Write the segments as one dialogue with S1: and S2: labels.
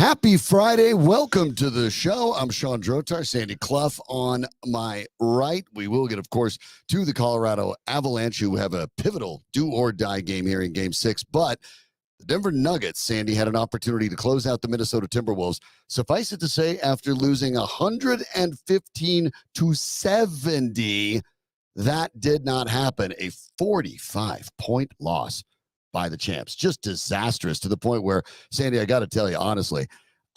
S1: Happy Friday. Welcome to the show. I'm Shawn Drotar, Sandy Clough on my right. We will get, of course, to the Colorado Avalanche, who have a pivotal do-or-die game here in Game 6. But the Denver Nuggets, Sandy, had an opportunity to close out the Minnesota Timberwolves. Suffice it to say, after losing 115-70, that did not happen. A 45-point loss by the champs. Just disastrous to the point where, Sandy, I got to tell you, honestly,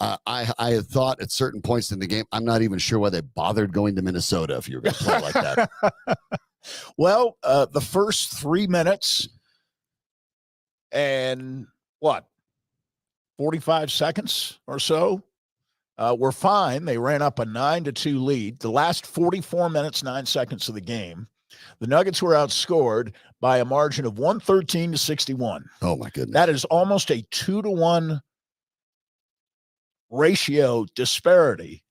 S1: I had thought at certain points in the game, I'm not even sure why they bothered going to Minnesota if you were going to play like that.
S2: Well, the first 3 minutes and 45 seconds or so were fine. They ran up a 9-2 lead. The last 44 minutes, 9 seconds of the game, the Nuggets were outscored by a margin of 113-61.
S1: Oh, my goodness.
S2: That is almost a 2-to-1 ratio disparity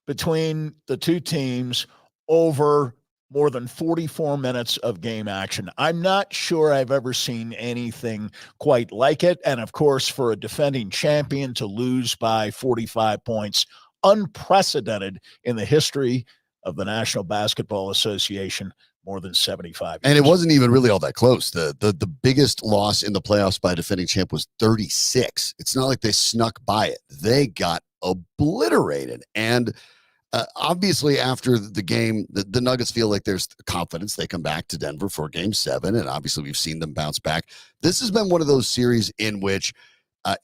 S2: between the two teams over more than 44 minutes of game action. I'm not sure I've ever seen anything quite like it. And, of course, for a defending champion to lose by 45 points, unprecedented in the history of the National Basketball Association, more than 75 years.
S1: And it wasn't even really all that close. The biggest loss in the playoffs by a defending champ was 36. It's not like they snuck by it. They got obliterated. And obviously after the game, the Nuggets feel like there's confidence. They come back to Denver for Game 7, and obviously we've seen them bounce back. This has been one of those series in which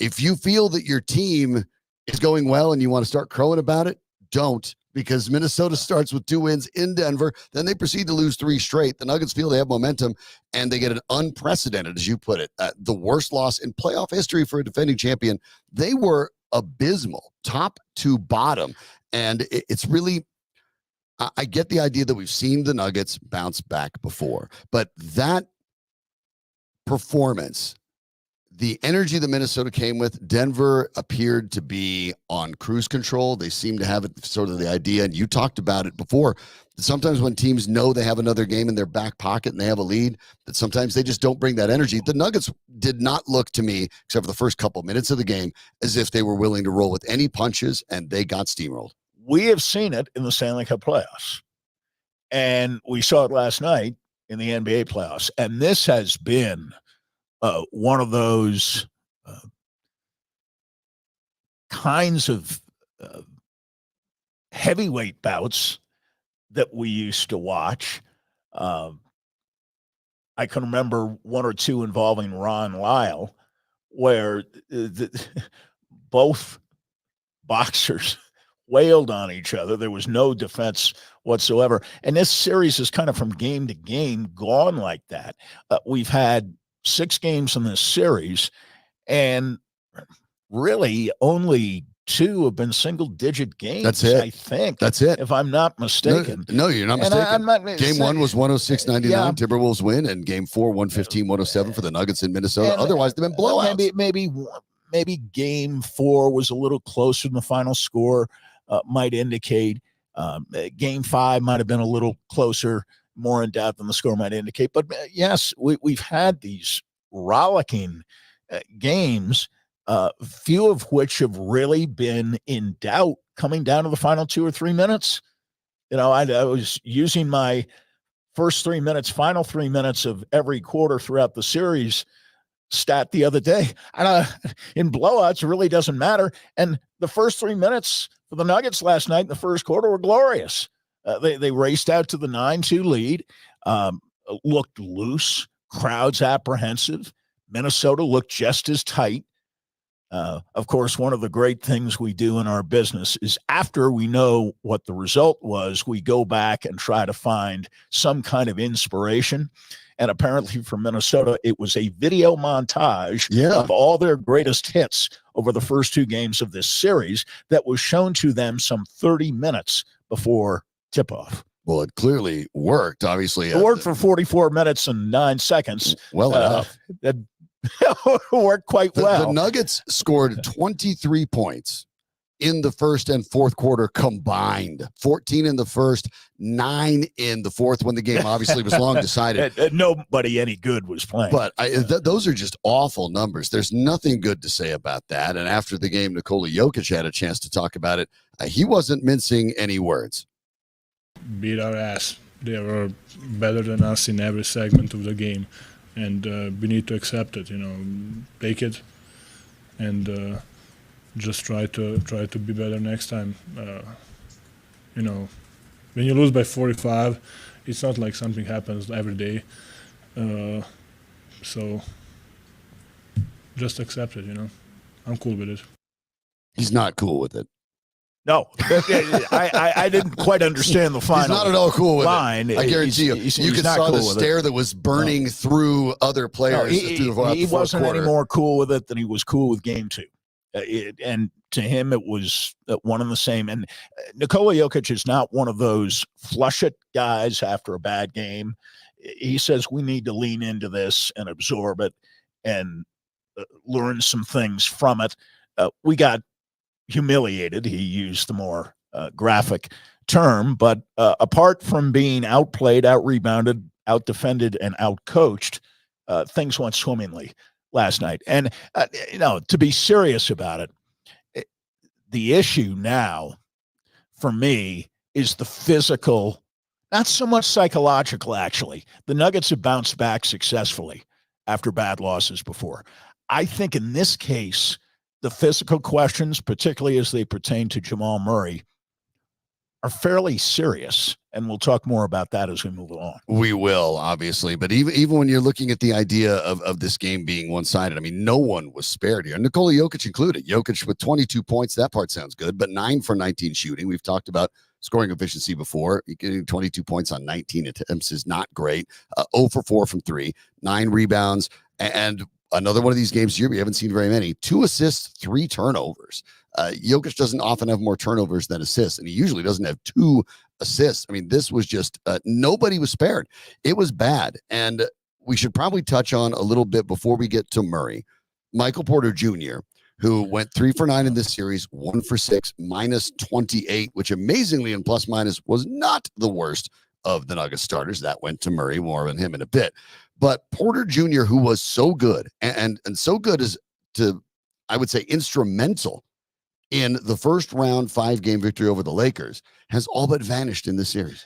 S1: if you feel that your team is going well and you want to start crowing about it, don't. Because Minnesota starts with 2 wins in Denver. Then they proceed to lose 3 straight. The Nuggets feel they have momentum, and they get an unprecedented, as you put it, the worst loss in playoff history for a defending champion. They were abysmal, top to bottom. And it's really, I get the idea that we've seen the Nuggets bounce back before. But that performance, the energy that Minnesota came with, Denver appeared to be on cruise control. They seem to have it, sort of the idea, and you talked about it before, that sometimes when teams know they have another game in their back pocket and they have a lead, that sometimes they just don't bring that energy. The Nuggets did not look to me, except for the first couple minutes of the game, as if they were willing to roll with any punches, and they got steamrolled.
S2: We have seen it in the Stanley Cup playoffs, and we saw it last night in the NBA playoffs, and this has been one of those kinds of heavyweight bouts that we used to watch. I can remember 1 or 2 involving Ron Lyle, where both boxers wailed on each other. There was no defense whatsoever. And this series is kind of from game to game gone like that. We've had 6 games in this series, and really only 2 have been single-digit games.
S1: That's it.
S2: I think.
S1: That's it.
S2: If I'm not mistaken.
S1: No, you're not mistaken. Game 1 was 106-99.
S2: Yeah.
S1: Timberwolves win, and Game 4, 115-107 for the Nuggets in Minnesota. And otherwise, they've been blowouts.
S2: Maybe Game 4 was a little closer than the final score might indicate. Game 5 might have been a little closer, more in doubt than the score might indicate. But yes, we've had these rollicking games, few of which have really been in doubt coming down to the final 2 or 3 minutes. You know, I was using my first 3 minutes, final 3 minutes of every quarter throughout the series stat the other day. In blowouts, it really doesn't matter. And the first 3 minutes for the Nuggets last night in the first quarter were glorious. They raced out to the 9-2 lead, looked loose, crowds apprehensive. Minnesota looked just as tight. Of course, one of the great things we do in our business is after we know what the result was, we go back and try to find some kind of inspiration. And apparently for Minnesota, it was a video montage of all their greatest hits over the first 2 games of this series that was shown to them some 30 minutes before tip-off.
S1: Well, it clearly worked, obviously.
S2: It worked for 44 minutes and 9 seconds.
S1: Well enough.
S2: That worked quite well.
S1: The Nuggets scored 23 points in the first and fourth quarter combined. 14 in the first, 9 in the fourth, when the game obviously was long decided.
S2: Nobody any good was playing.
S1: But those are just awful numbers. There's nothing good to say about that. And after the game, Nikola Jokic had a chance to talk about it. He wasn't mincing any words.
S3: Beat our ass. They were better than us in every segment of the game. And we need to accept it, take it, and just try to be better next time. When you lose by 45, it's not like something happens every day. So just accept it, I'm cool with it.
S1: He's not cool with it.
S2: No, I didn't quite understand the final.
S1: He's not at all cool with
S2: line.
S1: it. I guarantee you. You could saw the stare that was burning through other players.
S2: He wasn't any more cool with it than he was cool with game 2. And to him, it was one and the same. And Nikola Jokic is not one of those flush it guys after a bad game. He says we need to lean into this and absorb it and learn some things from it. We got humiliated. He used the more graphic term, but apart from being outplayed, out-rebounded, out-defended, and out-coached, things went swimmingly last night. And, to be serious about it, the issue now for me is the physical, not so much psychological, actually. The Nuggets have bounced back successfully after bad losses before. I think in this case, the physical questions, particularly as they pertain to Jamal Murray, are fairly serious, and we'll talk more about that as we move along.
S1: We will, obviously, but even when you're looking at the idea of this game being one-sided, I mean, no one was spared here, Nikola Jokic included. Jokic with 22 points, that part sounds good, but 9 for 19 shooting. We've talked about scoring efficiency before. Getting 22 points on 19 attempts is not great. 0 for 4 from 3, 9 rebounds, and another one of these games here, we haven't seen very many. 2 assists, 3 turnovers. Jokic doesn't often have more turnovers than assists, and he usually doesn't have 2 assists. I mean, this was just nobody was spared. It was bad, and we should probably touch on a little bit before we get to Murray. Michael Porter Jr., who went 3 for 9 in this series, 1 for 6, minus 28, which amazingly in plus minus was not the worst of the Nuggets starters. That went to Murray, more on him in a bit. But Porter Jr., who was so good and so good as to, I would say, instrumental in the first round 5-game victory over the Lakers, has all but vanished in this series.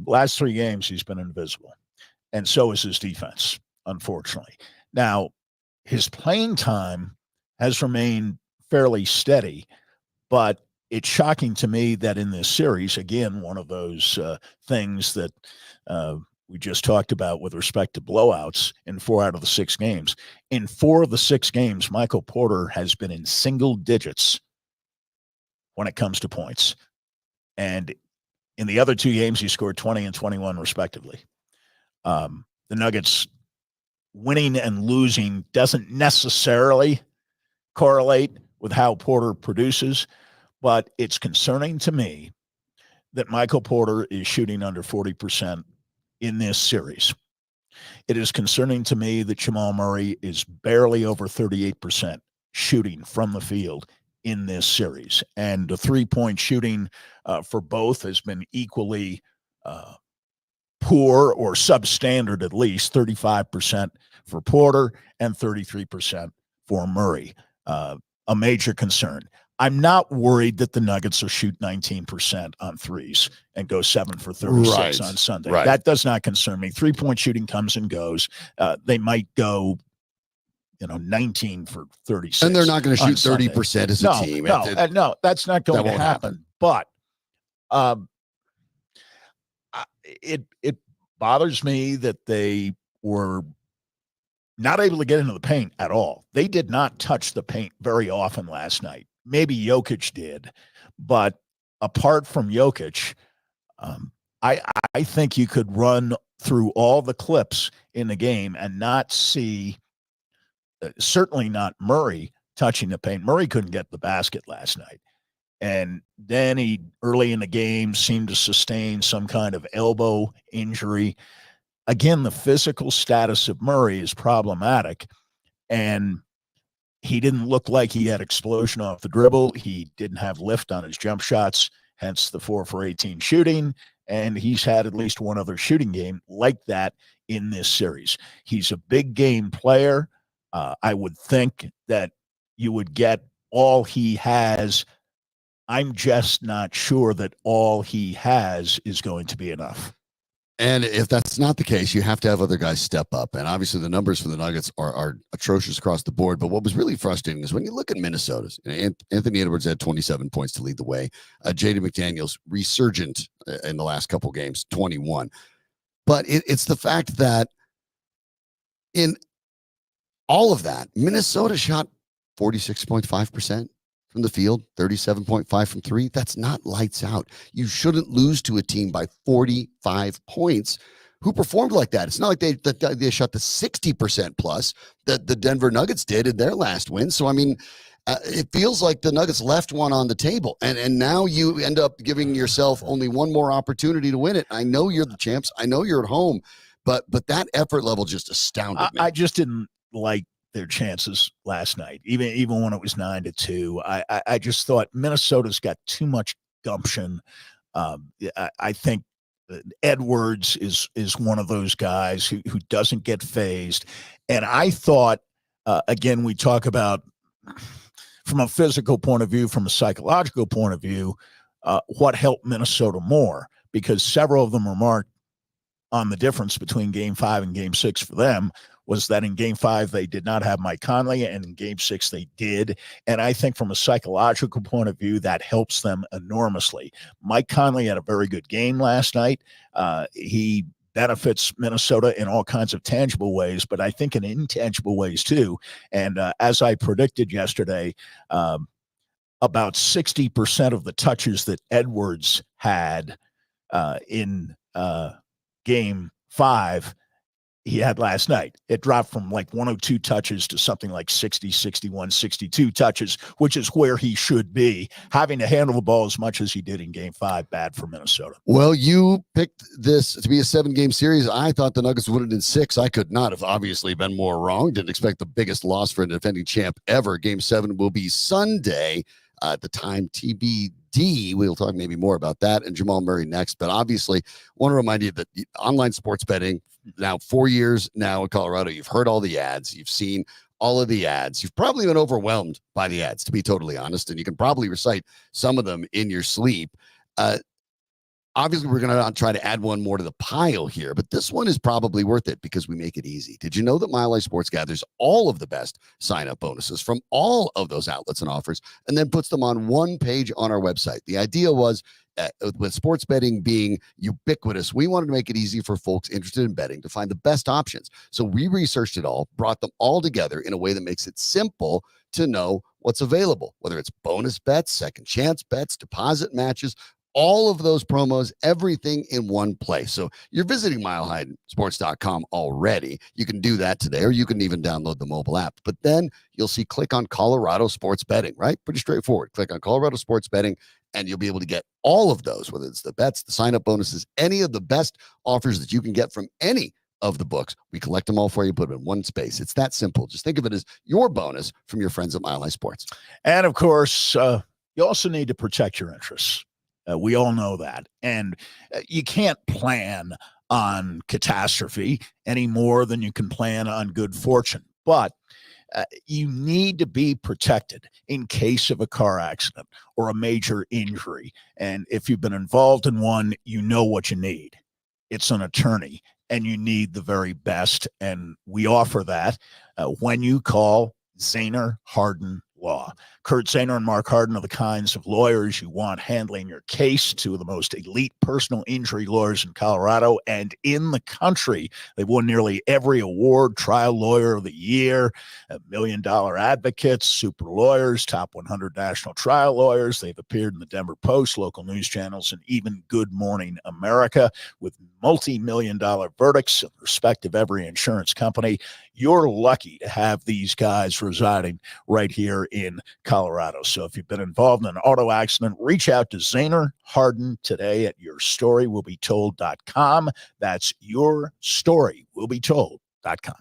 S2: Last 3 games, he's been invisible. And so is his defense, unfortunately. Now, his playing time has remained fairly steady, but it's shocking to me that in this series, again, one of those things that we just talked about with respect to blowouts in 4 out of the 6 games. In 4 of the 6 games, Michael Porter has been in single digits when it comes to points. And in the other 2 games, he scored 20 and 21 respectively. The Nuggets winning and losing doesn't necessarily correlate with how Porter produces, but it's concerning to me that Michael Porter is shooting under 40% in this series. It is concerning to me that Jamal Murray is barely over 38% shooting from the field in this series. And the 3-point shooting for both has been equally poor or substandard, at least 35% for Porter and 33% for Murray. A major concern. I'm not worried that the Nuggets will shoot 19% on threes and go 7 for 36 on Sunday.
S1: Right.
S2: That does not concern me. 3-point shooting comes and goes. They might go, 19 for 36.
S1: And they're not going to shoot
S2: Sunday.
S1: 30% as a team.
S2: No, that's not going to happen. But it bothers me that they were not able to get into the paint at all. They did not touch the paint very often last night. Maybe Jokic did, but apart from Jokic, I think you could run through all the clips in the game and not see, certainly not Murray touching the paint. Murray couldn't get the basket last night. And then he, early in the game, seemed to sustain some kind of elbow injury. Again, the physical status of Murray is problematic, and he didn't look like he had explosion off the dribble. He didn't have lift on his jump shots, hence the 4 for 18 shooting. And he's had at least one other shooting game like that in this series. He's a big game player. I would think that you would get all he has. I'm just not sure that all he has is going to be enough.
S1: And if that's not the case, you have to have other guys step up. And obviously the numbers for the Nuggets are atrocious across the board. But what was really frustrating is when you look at Minnesota's, Anthony Edwards had 27 points to lead the way. Jaden McDaniels resurgent in the last couple games, 21. But it's the fact that in all of that, Minnesota shot 46.5% from the field, 37.5 from three. That's not lights out. You shouldn't lose to a team by 45 points who performed like that. It's not like they shot the 60% plus that the Denver Nuggets did in their last win. So, I mean, it feels like the Nuggets left one on the table, and now you end up giving yourself only one more opportunity to win it. I know you're the champs. I know you're at home, but that effort level just astounded me.
S2: I just didn't like their chances last night, even when it was 9-2. I just thought Minnesota's got too much gumption. I think Edwards is one of those guys who doesn't get phased. And I thought, again, we talk about from a physical point of view, from a psychological point of view, what helped Minnesota more, because several of them remarked on the difference between Game 5 and Game 6 for them was that in Game 5 they did not have Mike Conley, and in Game 6 they did. And I think from a psychological point of view, that helps them enormously. Mike Conley had a very good game last night. He benefits Minnesota in all kinds of tangible ways, but I think in intangible ways too. And as I predicted yesterday, about 60% of the touches that Edwards had in Game 5, he had last night. It dropped from like 102 touches to something like 60, 61, 62 touches, which is where he should be. Having to handle the ball as much as he did in Game 5, bad for Minnesota.
S1: Well, you picked this to be a 7-game series. I thought the Nuggets would win it in 6. I could not have obviously been more wrong. Didn't expect the biggest loss for a defending champ ever. Game 7 will be Sunday at the time TBD. We'll talk maybe more about that and Jamal Murray next. But obviously, want to remind you that online sports betting, now 4 years now in Colorado, you've heard all the ads. You've seen all of the ads. You've probably been overwhelmed by the ads, to be totally honest, and you can probably recite some of them in your sleep. Obviously, we're going to try to add one more to the pile here, but this one is probably worth it because we make it easy. Did you know that Mile High Sports gathers all of the best sign-up bonuses from all of those outlets and offers and then puts them on one page on our website? The idea was, with sports betting being ubiquitous, we wanted to make it easy for folks interested in betting to find the best options. So we researched it all, brought them all together in a way that makes it simple to know what's available, whether it's bonus bets, second chance bets, deposit matches, all of those promos, everything in one place. So you're visiting milehighsports.com already. You can do that today, or you can even download the mobile app. But then you'll see click on Colorado Sports Betting, right? Pretty straightforward. Click on Colorado Sports Betting, and you'll be able to get all of those, whether it's the bets, the sign-up bonuses, any of the best offers that you can get from any of the books. We collect them all for you, put them in one space. It's that simple. Just think of it as your bonus from your friends at Mile High Sports.
S2: And, of course, you also need to protect your interests. We all know that. And you can't plan on catastrophe any more than you can plan on good fortune. But you need to be protected in case of a car accident or a major injury. And if you've been involved in one, you know what you need. It's an attorney, and you need the very best. And we offer that when you call Zahner Hardin Law. Kurt Zahner and Mark Hardin are the kinds of lawyers you want handling your case, two of the most elite personal injury lawyers in Colorado and in the country. They've won nearly every award: Trial Lawyer of the Year, $1 Million Advocates, Super Lawyers, Top 100 National Trial Lawyers. They've appeared in the Denver Post, local news channels, and even Good Morning America with multi-million-dollar verdicts in respect of every insurance company. You're lucky to have these guys residing right here in Colorado. So if you've been involved in an auto accident, reach out to Zahner Hardin today at yourstorywillbetold.com. That's yourstorywillbetold.com.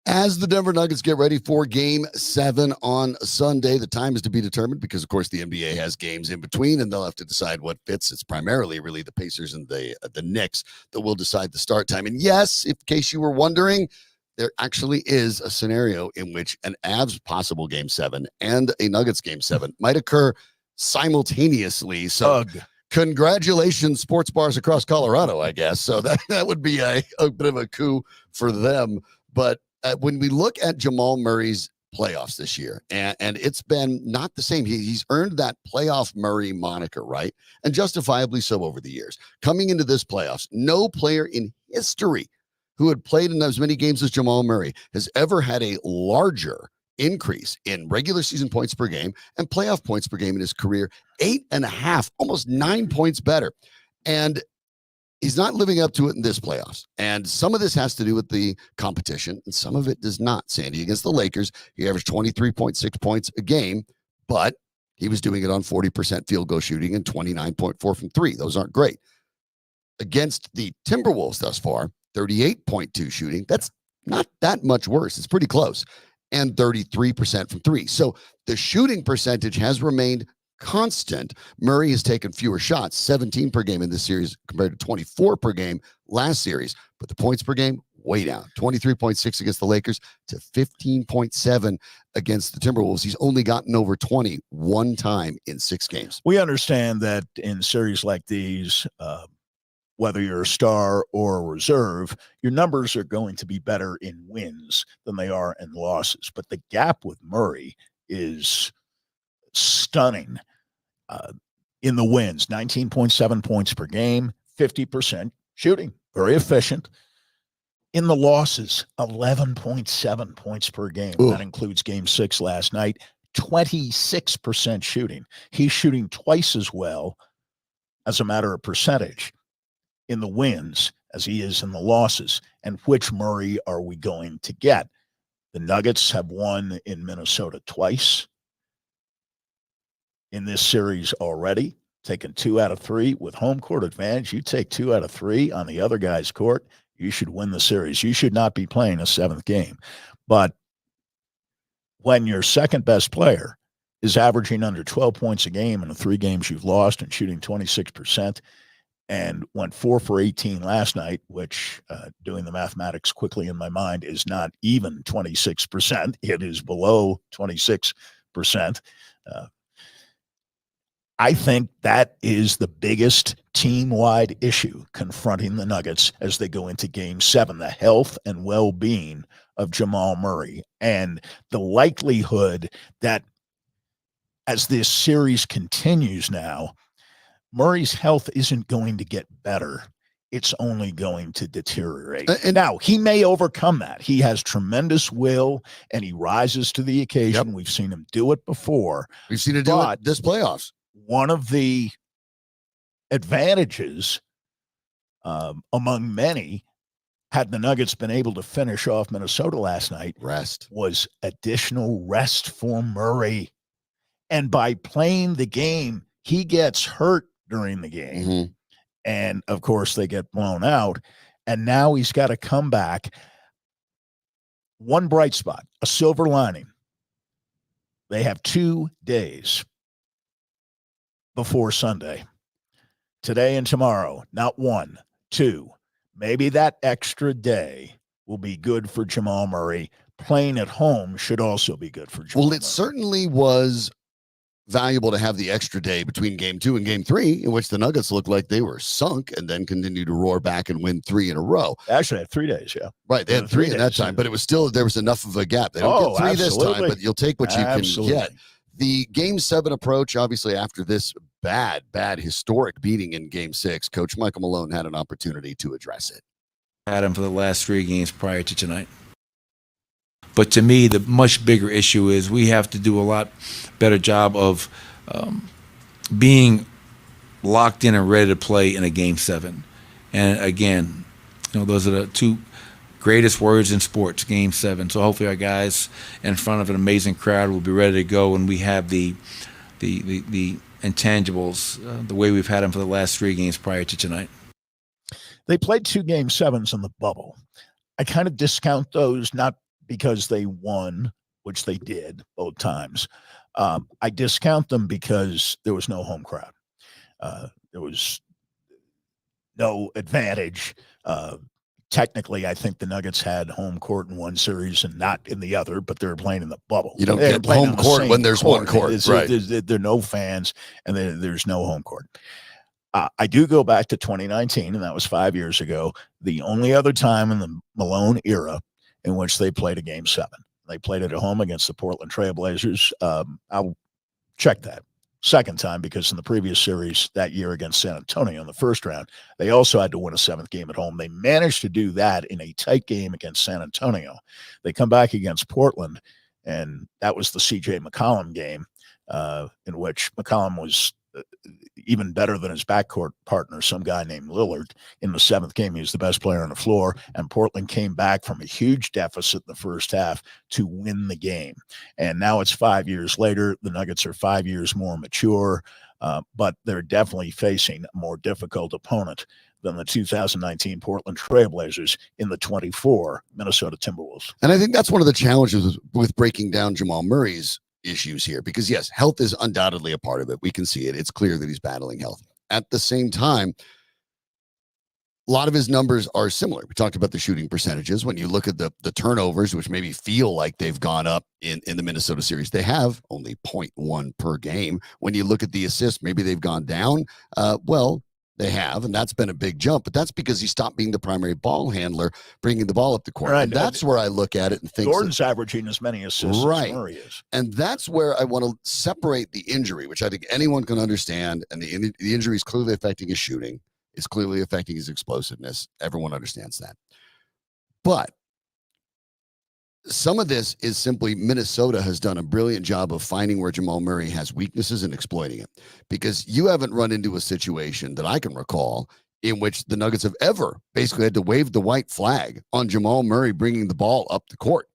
S1: As the Denver Nuggets get ready for Game 7 on Sunday, the time is to be determined because, of course, the NBA has games in between, and they'll have to decide what fits. It's primarily really the Pacers and the Knicks that will decide the start time. And yes, in case you were wondering, there actually is a scenario in which an Avs possible Game 7 and a Nuggets Game 7 might occur simultaneously. So congratulations, sports bars across Colorado, I guess. So that would be a bit of a coup for them. But when we look at Jamal Murray's playoffs this year, and it's been not the same. He's earned that playoff Murray moniker, right? And justifiably so over the years. Coming into this playoffs, no player in history who had played in as many games as Jamal Murray has ever had a larger increase in regular season points per game and playoff points per game in his career. 8.5, almost 9 points better. And he's not living up to it in this playoffs. And some of this has to do with the competition, and some of it does not. Sandy, against the Lakers, he averaged 23.6 points a game, but he was doing it on 40% field goal shooting and 29.4 from three. Those aren't great. Against the Timberwolves thus far, 38.2 shooting. That's not that much worse. It's pretty close. And 33% from three. So the shooting percentage has remained constant. Murray has taken fewer shots, 17 per game in this series compared to 24 per game last series. But the points per game, way down. 23.6 against the Lakers to 15.7 against the Timberwolves. He's only gotten over 20 one time in 6 games.
S2: We understand that in series like these, whether you're a star or a reserve, your numbers are going to be better in wins than they are in losses. But the gap with Murray is stunning. In the wins, 19.7 points per game, 50% shooting, very efficient. In the losses, 11.7 points per game. Ooh. That includes Game 6 last night, 26% shooting. He's shooting twice as well as a matter of percentage in the wins as he is in the losses. And which Murray are we going to get? The Nuggets have won in Minnesota twice in this series already, taken 2 out of 3 with home court advantage. You take 2 out of 3 on the other guy's court, you should win the series. You should not be playing a 7th game. But when your second best player is averaging under 12 points a game in the 3 games you've lost and shooting 26% and went 4 for 18 last night, which doing the mathematics quickly in my mind is not even 26%. It is below 26%. I think that is the biggest team-wide issue confronting the Nuggets as they go into Game 7, the health and well-being of Jamal Murray and the likelihood that as this series continues now, Murray's health isn't going to get better. It's only going to deteriorate. And now, he may overcome that. He has tremendous will, and he rises to the occasion. Yep. We've seen him do it before.
S1: We've seen him do it this playoffs.
S2: One of the advantages among many, had the Nuggets been able to finish off Minnesota last night, was additional rest for Murray. And by playing the game, he gets hurt during the game. Mm-hmm. And, of course, they get blown out. And now he's got to come back. One bright spot, a silver lining. They have 2 days before Sunday. Today and tomorrow, not 1, 2. Maybe that extra day will be good for Jamal Murray. Playing at home should also be good for Jamal Murray.
S1: It certainly was valuable to have the extra day between Game 2 and Game 3, in which the Nuggets looked like they were sunk and then continued to roar back and win 3 in a row.
S2: Actually, had 3 days, yeah.
S1: Right, they had 3 in that time, but it was still, there was enough of a gap. They don't get 3 this time, but you'll take what you can get. The Game 7 approach, obviously, after this bad historic beating in Game 6, Coach Michael Malone had an opportunity to address it.
S4: Had him for the last 3 games prior to tonight. But to me, the much bigger issue is we have to do a lot better job of being locked in and ready to play in a Game 7. And again, those are the 2 greatest words in sports, Game 7. So hopefully our guys in front of an amazing crowd will be ready to go, and we have the intangibles the way we've had them for the last 3 games prior to tonight.
S2: They played 2 Game 7s in the bubble. I kind of discount those not because they won, which they did both times. I discount them because there was no home crowd. There was no advantage. Technically, I think the Nuggets had home court in one series and not in the other, but they were playing in the bubble.
S1: You don't get home court when there's one court. Right.
S2: There are no fans, and there's no home court. I do go back to 2019, and that was 5 years ago, the only other time in the Malone era in which they played a Game 7. They played it at home against the Portland Trail Blazers. I'll check that. Second time, because in the previous series that year against San Antonio in the first round, they also had to win a 7th game at home. They managed to do that in a tight game against San Antonio. They come back against Portland, and that was the C.J. McCollum game, in which McCollum was even better than his backcourt partner, some guy named Lillard. In the 7th game, he was the best player on the floor, and Portland came back from a huge deficit in the first half to win the game. And now it's 5 years later. The Nuggets are 5 years more mature, but they're definitely facing a more difficult opponent than the 2019 Portland Trail Blazers in the 24 Minnesota Timberwolves.
S1: And I think that's one of the challenges with breaking down Jamal Murray's issues here, because yes, health is undoubtedly a part of it. We can see it. It's clear that he's battling health. At the same time, a lot of his numbers are similar. We talked about the shooting percentages. When you look at the turnovers, which maybe feel like they've gone up in the Minnesota series, they have only 0.1 per game. When you look at the assists, maybe they've gone down. Well, they have, and that's been a big jump, but that's because he stopped being the primary ball handler, bringing the ball up the court.
S2: Right.
S1: And that's where I look at it and think
S2: Gordon's averaging as many assists as Murray is.
S1: And that's where I want to separate the injury, which I think anyone can understand. And the injury is clearly affecting his shooting. It's clearly affecting his explosiveness. Everyone understands that. But some of this is simply Minnesota has done a brilliant job of finding where Jamal Murray has weaknesses and exploiting it, because you haven't run into a situation that I can recall in which the Nuggets have ever basically had to wave the white flag on Jamal Murray bringing the ball up the court.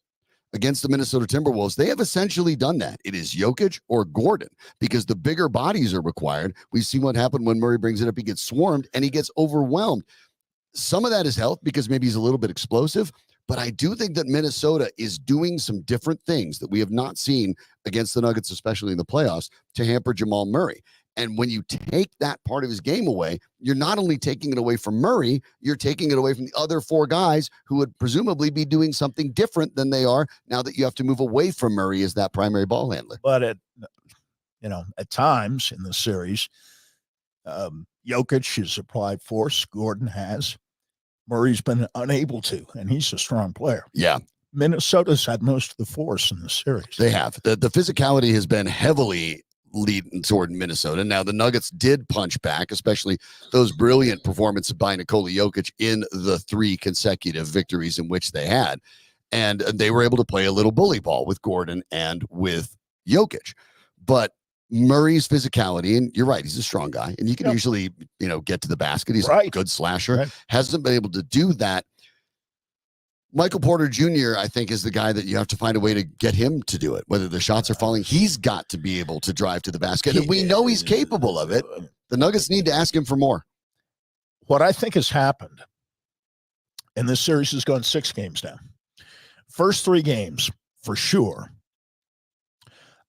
S1: Against the Minnesota Timberwolves, they have essentially done that. It is Jokic or Gordon, because the bigger bodies are required. We see what happened when Murray brings it up. He gets swarmed and he gets overwhelmed. Some of that is health, because maybe he's a little bit explosive. But I do think that Minnesota is doing some different things that we have not seen against the Nuggets, especially in the playoffs, to hamper Jamal Murray. And when you take that part of his game away, you're not only taking it away from Murray, you're taking it away from the other 4 guys who would presumably be doing something different than they are now that you have to move away from Murray as that primary ball handler.
S2: But at times in the series, Jokic has applied force. Gordon has. Murray's been unable to, and he's a strong player.
S1: Yeah.
S2: Minnesota's had most of the force in the series.
S1: They have. The physicality has been heavily leading toward Minnesota. Now, the Nuggets did punch back, especially those brilliant performances by Nikola Jokic in the 3 consecutive victories in which they had. And they were able to play a little bully ball with Gordon and with Jokic. But Murray's physicality, and you're right, he's a strong guy, and you can usually, get to the basket. He's a good slasher. Hasn't been able to do that. Michael Porter Jr., I think, is the guy that you have to find a way to get him to do it. Whether the shots are falling, he's got to be able to drive to the basket, and we know he's capable of it. The Nuggets need to ask him for more.
S2: What I think has happened, and this series has gone 6 games now. First 3 games, for sure,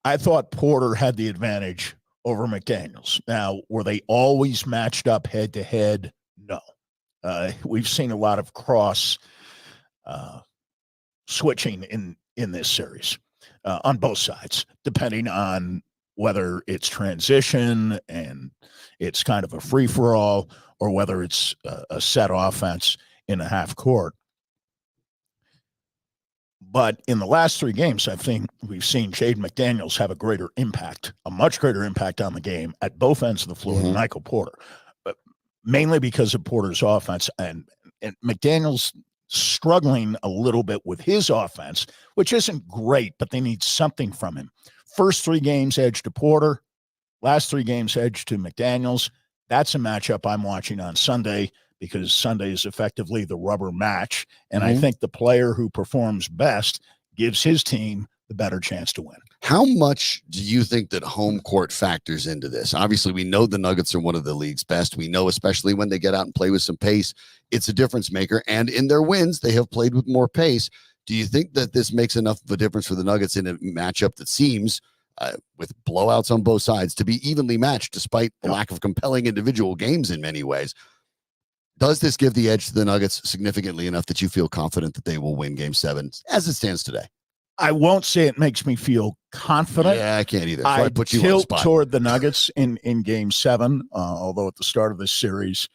S2: I thought Porter had the advantage over McDaniels. Now, were they always matched up head-to-head? No. We've seen a lot of cross switching in this series on both sides, depending on whether it's transition and it's kind of a free-for-all or whether it's a set offense in a half court. But in the last 3 games, I think we've seen Jaden McDaniels have a much greater impact on the game at both ends of the floor than Michael Porter, but mainly because of Porter's offense and McDaniels struggling a little bit with his offense, which isn't great, but they need something from him. First 3 games, edge to Porter. Last 3 games, edge to McDaniels. That's a matchup I'm watching on Sunday, because Sunday is effectively the rubber match. And I think the player who performs best gives his team the better chance to win.
S1: How much do you think that home court factors into this? Obviously, we know the Nuggets are one of the league's best. We know, especially when they get out and play with some pace, it's a difference maker. And in their wins, they have played with more pace. Do you think that this makes enough of a difference for the Nuggets in a matchup that seems, with blowouts on both sides, to be evenly matched despite the lack of compelling individual games in many ways? Does this give the edge to the Nuggets significantly enough that you feel confident that they will win Game 7 as it stands today?
S2: I won't say it makes me feel confident.
S1: Yeah, I can't either. So
S2: I
S1: put you on the
S2: tilt
S1: spot.
S2: toward the Nuggets in Game 7, although at the start of this series,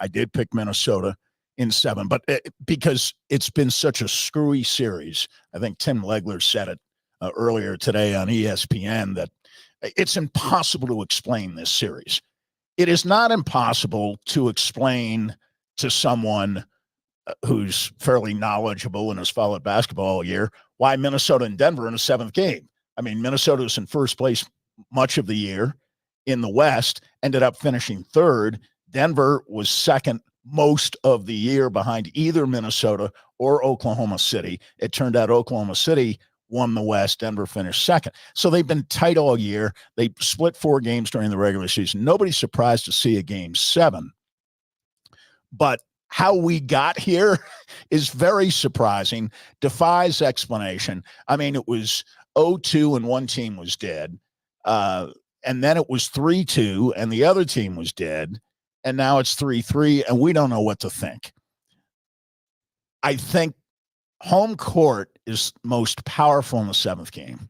S2: I did pick Minnesota in 7. But because it's been such a screwy series, I think Tim Legler said it earlier today on ESPN that it's impossible to explain this series. It is not impossible to explain to someone who's fairly knowledgeable and has followed basketball all year why Minnesota and Denver in a 7th game. I mean, Minnesota was in first place much of the year in the West, ended up finishing 3rd. Denver was 2nd most of the year behind either Minnesota or Oklahoma City. It turned out Oklahoma City won the West. Denver finished 2nd. So they've been tight all year. They split 4 games during the regular season. Nobody's surprised to see a Game 7. But how we got here is very surprising, defies explanation. I mean, it was 0-2 and one team was dead. And then it was 3-2 and the other team was dead. And now it's 3-3 and we don't know what to think. I think home court is most powerful in the 7th game.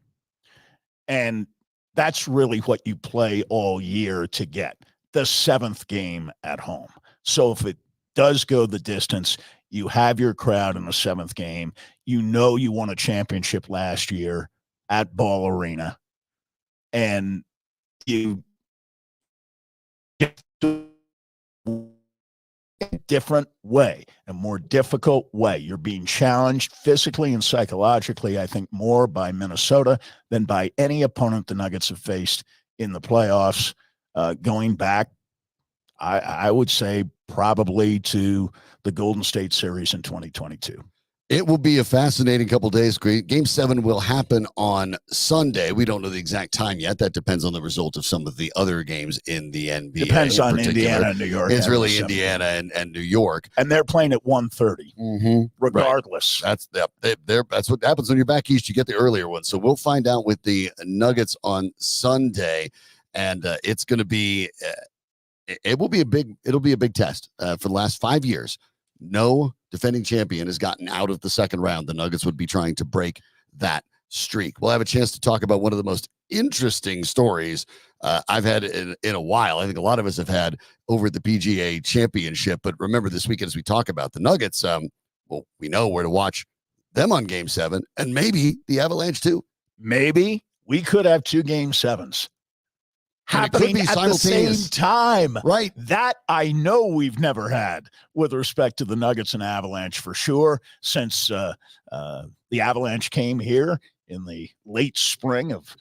S2: And that's really what you play all year to get the 7th game at home. So if it does go the distance, you have your crowd in the 7th game. You know you won a championship last year at Ball Arena. And you get to a different way, a more difficult way. You're being challenged physically and psychologically, I think, more by Minnesota than by any opponent the Nuggets have faced in the playoffs going back, I would say, probably to the Golden State series in 2022.
S1: It will be a fascinating couple days. Game 7 will happen on Sunday. We don't know the exact time yet. That depends on the result of some of the other games in the NBA.
S2: Depends on Indiana and New York.
S1: It's really Indiana and New York.
S2: And they're playing at 1:30, regardless.
S1: Right. That's what happens when you're back east. You get the earlier one. So we'll find out with the Nuggets on Sunday. And it's going to be it'll be a big test. For the last 5 years, no defending champion has gotten out of the second round. The Nuggets would be trying to break that streak. We'll have a chance to talk about one of the most interesting stories I've had in a while. I think a lot of us have had over the PGA Championship. But remember, this weekend, as we talk about the Nuggets, well, we know where to watch them on Game 7, and maybe the Avalanche too.
S2: Maybe we could have 2 Game 7s. Happening at the same time.
S1: Right.
S2: That I know we've never had with respect to the Nuggets and Avalanche for sure since the Avalanche came here in the late spring of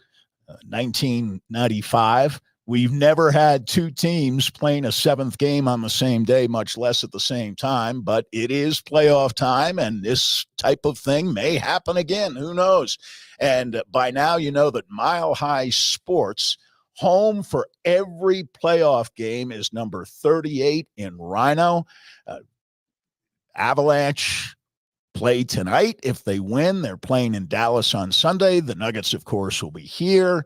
S2: 1995. We've never had 2 teams playing a 7th game on the same day, much less at the same time, but it is playoff time and this type of thing may happen again. Who knows? And by now, you know that Mile High Sports home for every playoff game is number 38 in Rhino. Avalanche play tonight. If they win, they're playing in Dallas on Sunday. The Nuggets, of course, will be here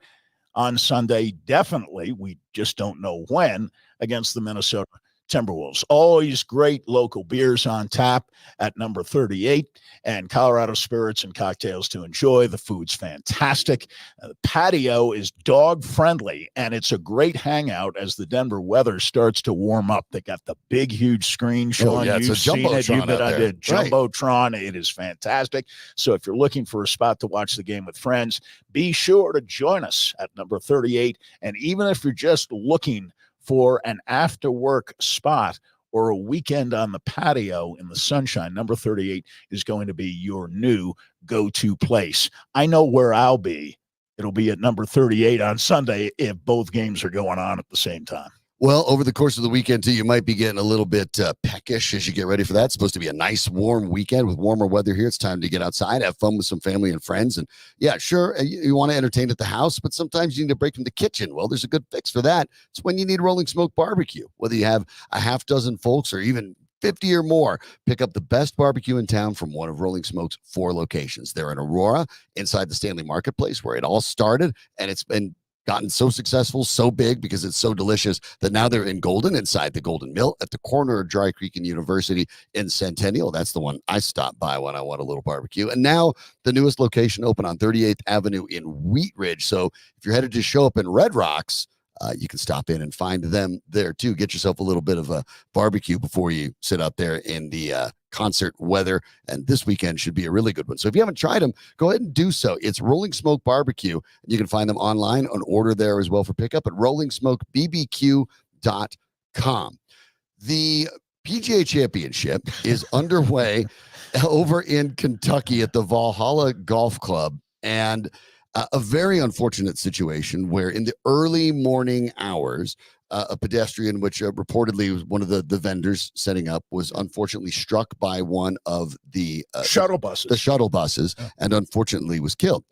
S2: on Sunday. Definitely. We just don't know when against the Minnesota Timberwolves. Always great local beers on tap at number 38 and Colorado spirits and cocktails to enjoy. The food's fantastic. The patio is dog friendly and it's a great hangout as the Denver weather starts to warm up. They got the big, huge screen. Sean, you've seen it. You bet I did. Jumbotron. Right. It is fantastic. So if you're looking for a spot to watch the game with friends, be sure to join us at number 38. And even if you're just looking for an after-work spot or a weekend on the patio in the sunshine, number 38 is going to be your new go-to place. I know where I'll be. It'll be at number 38 on Sunday if both games are going on at the same time.
S1: Well, over the course of the weekend, too, you might be getting a little bit peckish as you get ready for that. It's supposed to be a nice, warm weekend with warmer weather here. It's time to get outside, have fun with some family and friends. And, yeah, sure, you want to entertain at the house, but sometimes you need a break from the kitchen. Well, there's a good fix for that. It's when you need Rolling Smoke Barbecue. Whether you have a half dozen folks or even $1.50 or more. Pick up the best barbecue in town from one of Rolling Smoke's 4 locations. They're in Aurora, inside the Stanley Marketplace, where it all started, and it's been gotten so successful, so big, because it's so delicious, that now they're in Golden, inside the Golden Mill, at the corner of Dry Creek and University in Centennial. That's the one I stop by when I want a little barbecue. And now the newest location open on 38th Avenue in Wheat Ridge. So if you're headed to show up in Red Rocks, you can stop in and find them there too. Get yourself a little bit of a barbecue before you sit out there in the concert weather. And this weekend should be a really good one. So if you haven't tried them, go ahead and do so. It's Rolling Smoke Barbecue. You can find them online on order there as well for pickup at rollingsmokebbq.com. The PGA Championship is underway over in Kentucky at the Valhalla Golf Club. And a very unfortunate situation where in the early morning hours, a pedestrian, which reportedly was one of the vendors setting up, was unfortunately struck by one of the
S2: shuttle buses.
S1: The shuttle buses, and unfortunately was killed.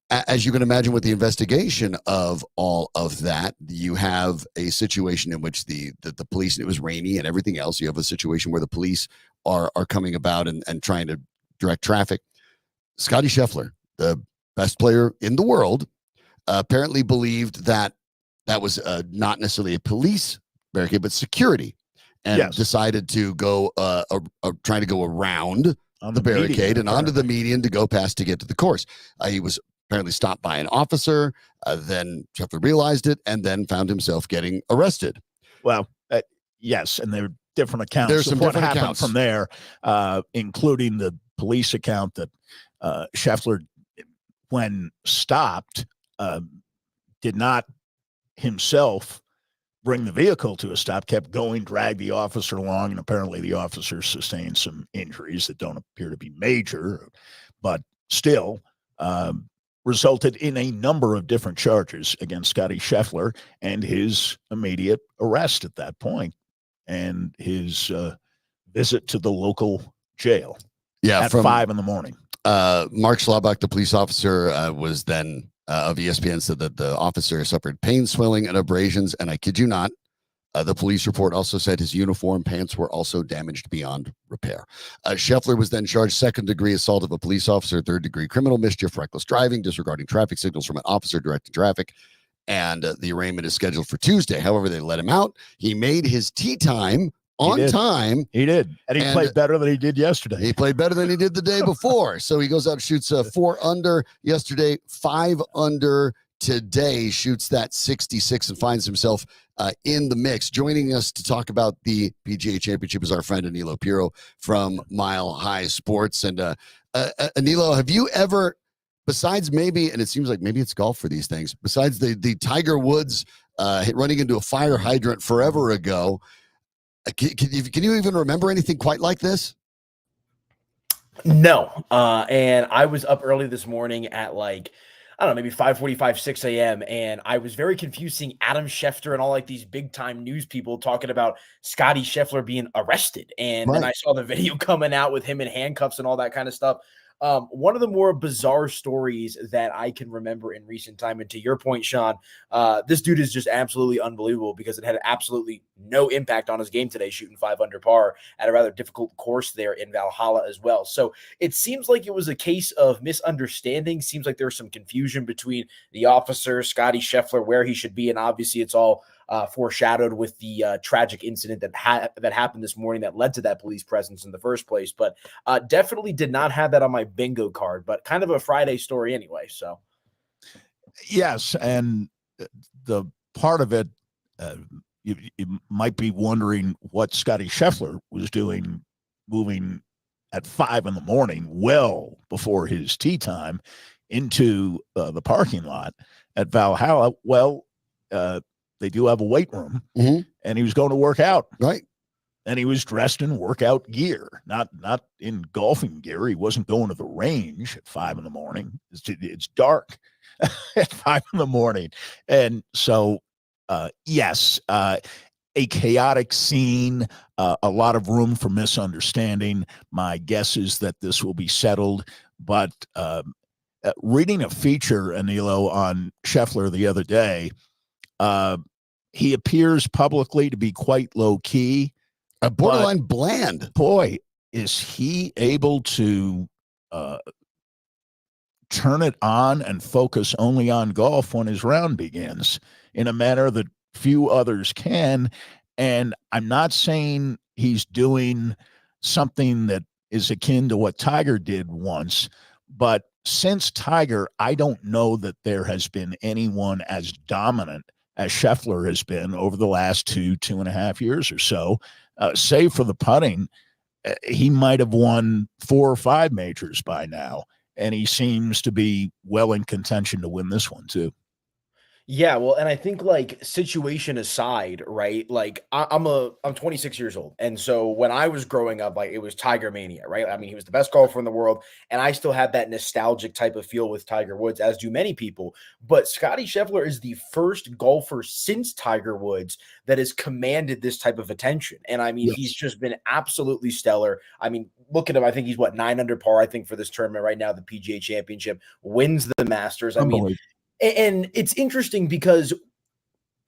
S1: As you can imagine, with the investigation of all of that, you have a situation in which the police, and it was rainy and everything else. You have a situation where the police are coming about and trying to direct traffic. Scotty Scheffler, the best player in the world, apparently believed that was not necessarily a police barricade, but security, and decided to go trying to go around the barricade and onto the median to go past to get to the course. He was apparently stopped by an officer. Then Scheffler realized it and then found himself getting arrested.
S2: Well, yes, and there are different accounts.
S1: There's some
S2: what
S1: different
S2: happened
S1: accounts
S2: from there, including the police account that Scheffler, when stopped, did not himself bring the vehicle to a stop, kept going, dragged the officer along, and apparently the officer sustained some injuries that don't appear to be major, but still resulted in a number of different charges against Scotty Scheffler and his immediate arrest at that point and his visit to the local jail at 5 a.m.
S1: Mark Schlabach, the police officer, was then of ESPN, said that the officer suffered pain, swelling, and abrasions. And I kid you not, the police report also said his uniform pants were also damaged beyond repair. Scheffler was then charged second-degree assault of a police officer, third-degree criminal mischief, reckless driving, disregarding traffic signals from an officer directing traffic. And the arraignment is scheduled for Tuesday. However, they let him out. He made his tee time on time.
S2: He did. And he played better than he did yesterday.
S1: He played better than he did the day before. So he goes out and shoots 4 under yesterday, 5 under today, shoots that 66 and finds himself in the mix. Joining us to talk about the PGA Championship is our friend Aniello Piro from Mile High Sports. And Aniello, have you ever, besides maybe, and it seems like maybe it's golf for these things, besides the Tiger Woods running into a fire hydrant forever ago, can you even remember anything quite like this?
S5: No. And I was up early this morning at maybe 5:45, 6 a.m. And I was very confused seeing Adam Schefter and all these big time news people talking about Scotty Scheffler being arrested. And then I saw the video coming out with him in handcuffs and all that kind of stuff. One of the more bizarre stories that I can remember in recent time, and to your point, Sean, this dude is just absolutely unbelievable because it had absolutely no impact on his game today, shooting 5 under par at a rather difficult course there in Valhalla as well. So it seems like it was a case of misunderstanding. Seems like there was some confusion between the officer, Scotty Scheffler, where he should be, and obviously it's all foreshadowed with the tragic incident that happened this morning that led to that police presence in the first place. But definitely did not have that on my bingo card, but kind of a Friday story anyway. So,
S2: yes, and the part of it, you might be wondering what Scotty Scheffler was doing, moving at 5 a.m, well before his tee time, into the parking lot at Valhalla. Well, they do have a weight room, and he was going to work out.
S1: Right.
S2: And he was dressed in workout gear, not in golfing gear. He wasn't going to the range at 5 a.m. It's dark at 5 a.m. And so, yes, a chaotic scene, a lot of room for misunderstanding. My guess is that this will be settled, but reading a feature, Aniello, on Scheffler the other day, he appears publicly to be quite low key.
S1: A borderline bland.
S2: Boy, is he able to turn it on and focus only on golf when his round begins in a manner that few others can. And I'm not saying he's doing something that is akin to what Tiger did once, but since Tiger, I don't know that there has been anyone as dominant as Scheffler has been over the last 2.5 years or so. Save for the putting, he might have won 4 or 5 majors by now, and he seems to be well in contention to win this one too.
S5: Yeah, well, and I think like situation aside, right? Like I'm 26 years old. And so when I was growing up, like it was Tiger Mania, right? I mean, he was the best golfer in the world, and I still have that nostalgic type of feel with Tiger Woods, as do many people. But Scottie Scheffler is the first golfer since Tiger Woods that has commanded this type of attention. And I mean, he's just been absolutely stellar. I mean, look at him. I think he's 9 under par, I think, for this tournament right now, the PGA Championship, wins the Masters. I mean, and it's interesting because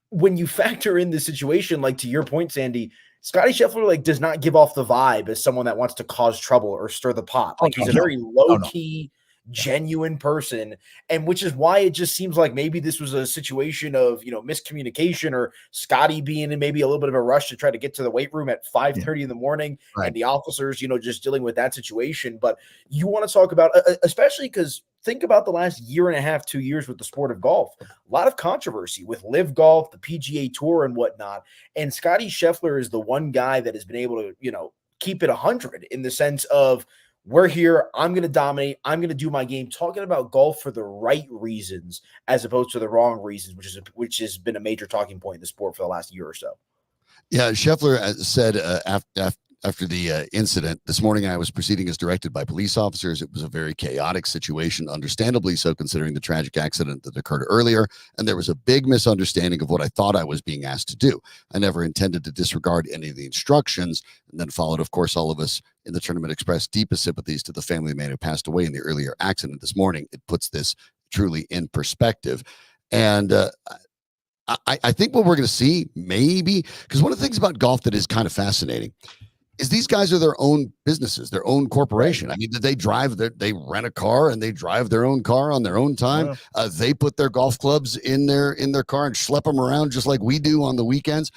S5: when you factor in the situation, like to your point, Sandy, Scottie Scheffler like does not give off the vibe as someone that wants to cause trouble or stir the pot. Like he's a very low key, genuine person, and which is why it just seems like maybe this was a situation of miscommunication or Scottie being in maybe a little bit of a rush to try to get to the weight room at 5:30 in the morning, and the officers just dealing with that situation. But you want to talk about especially because think about the last year and a half, 2 years with the sport of golf. A lot of controversy with Live Golf, the PGA Tour, and whatnot. And Scottie Scheffler is the one guy that has been able to, keep it 100 in the sense of we're here. I'm going to dominate. I'm going to do my game. Talking about golf for the right reasons as opposed to the wrong reasons, which has been a major talking point in the sport for the last year or so.
S1: Yeah, Scheffler said after the incident this morning, I was proceeding as directed by police officers. It was a very chaotic situation, understandably so, considering the tragic accident that occurred earlier. And there was a big misunderstanding of what I thought I was being asked to do. I never intended to disregard any of the instructions. And then followed, of course, all of us in the tournament expressed deepest sympathies to the family of the man who passed away in the earlier accident this morning. It puts this truly in perspective. And I think what we're going to see, maybe, because one of the things about golf that is kind of fascinating is these guys are their own businesses, their own corporation. I mean, they rent a car and they drive their own car on their own time. They put their golf clubs in their car and schlep them around just like we do on the weekends.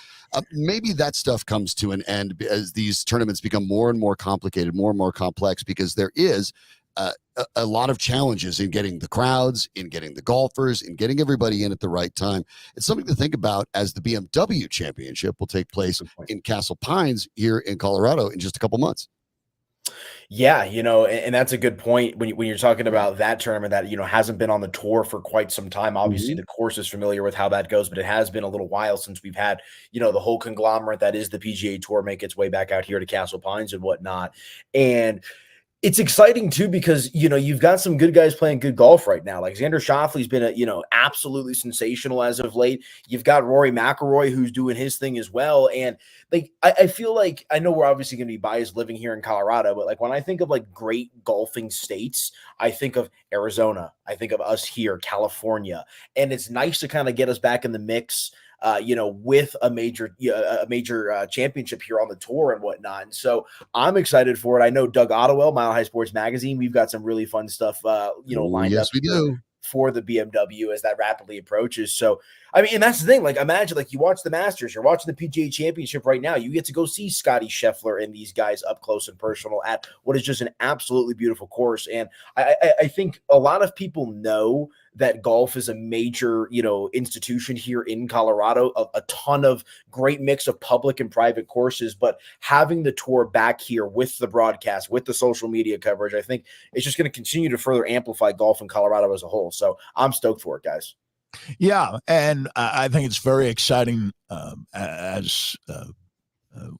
S1: Maybe that stuff comes to an end as these tournaments become more and more complicated, more and more complex, because there is a lot of challenges in getting the crowds, in getting the golfers, in getting everybody in at the right time. It's something to think about as the BMW Championship will take place in Castle Pines here in Colorado in just a couple months.
S5: Yeah, and that's a good point when you're talking about that tournament that, hasn't been on the tour for quite some time. Obviously, the course is familiar with how that goes, but it has been a little while since we've had, the whole conglomerate that is the PGA Tour make its way back out here to Castle Pines and whatnot. And it's exciting too because you've got some good guys playing good golf right now. Like Xander Schauffele's been absolutely sensational as of late. You've got Rory McIlroy who's doing his thing as well. And like I feel like I know we're obviously going to be biased living here in Colorado, but like when I think of like great golfing states, I think of Arizona. I think of us here, California, and it's nice to kind of get us back in the mix. With a major championship here on the tour and whatnot. And so I'm excited for it. I know Doug Ottewell, Mile High Sports Magazine, we've got some really fun stuff, lined up.
S1: We do.
S5: For the BMW as that rapidly approaches. So, I mean, and that's the thing. Like, imagine, like, you watch the Masters, you're watching the PGA Championship right now. You get to go see Scottie Scheffler and these guys up close and personal at what is just an absolutely beautiful course. And I think a lot of people know that golf is a major, institution here in Colorado, a ton of great mix of public and private courses, but having the tour back here with the broadcast, with the social media coverage, I think it's just going to continue to further amplify golf in Colorado as a whole. So I'm stoked for it, guys.
S2: Yeah. And I think it's very exciting as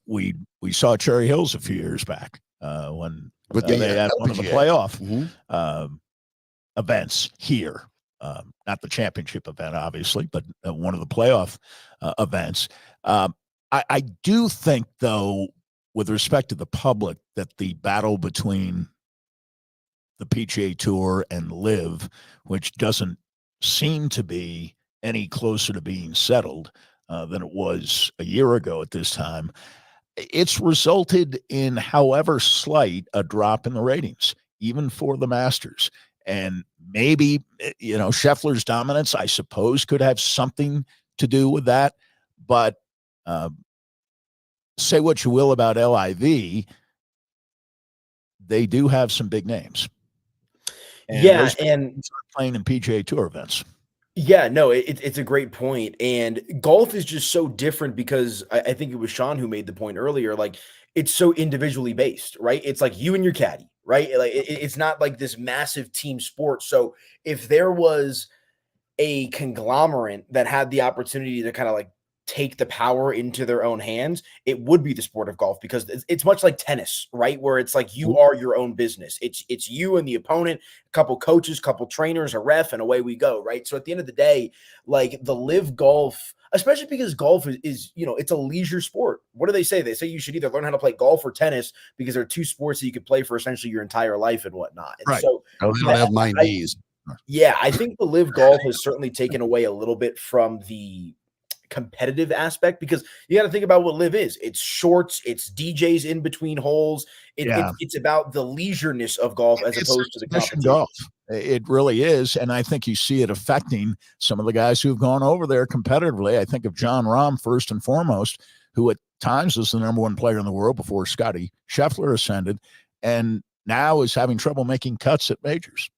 S2: we saw Cherry Hills a few years back when they had one of the playoff events here. Not the championship event, obviously, but one of the playoff events. I do think, though, with respect to the public, that the battle between the PGA Tour and Live, which doesn't seem to be any closer to being settled than it was a year ago at this time, it's resulted in, however slight, a drop in the ratings, even for the Masters. And maybe, Scheffler's dominance, I suppose, could have something to do with that. But say what you will about LIV, they do have some big names. And those are playing in PGA Tour events.
S5: Yeah, no, it's a great point. And golf is just so different because I think it was Sean who made the point earlier. Like, it's so individually based, right? It's like you and your caddy, right? Like, it's not like this massive team sport. So if there was a conglomerate that had the opportunity to kind of like take the power into their own hands, it would be the sport of golf, because it's much like tennis, right? Where it's like you are your own business. It's you and the opponent, a couple coaches, couple trainers, a ref, and away we go, right? So at the end of the day, like the live golf, especially because golf is it's a leisure sport. What do they say? They say you should either learn how to play golf or tennis, because they're two sports that you could play for essentially your entire life and whatnot. And
S2: right.
S5: So
S1: I don't have my knees.
S5: Yeah, I think the live golf has certainly taken away a little bit from the competitive aspect, because you got to think about what live is. It's shorts, it's DJs in between holes. It's about the leisureness of golf as opposed to the competition.
S2: Golf. It really is. And I think you see it affecting some of the guys who've gone over there competitively. I think of John Rahm first and foremost, who at times was the number one player in the world before Scotty Scheffler ascended, and now is having trouble making cuts at majors.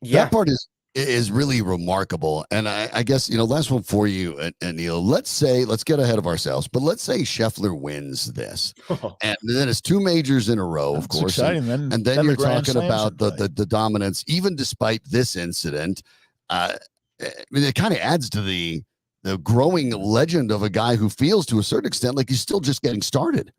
S1: Yeah. That part is really remarkable. And I guess, last one for you, Aniello. Let's get ahead of ourselves, but let's say Scheffler wins this. And then it's two majors in a row, of course.
S2: Exciting.
S1: And then you're talking about the dominance, even despite this incident. It kind of adds to the growing legend of a guy who feels, to a certain extent, like he's still just getting started.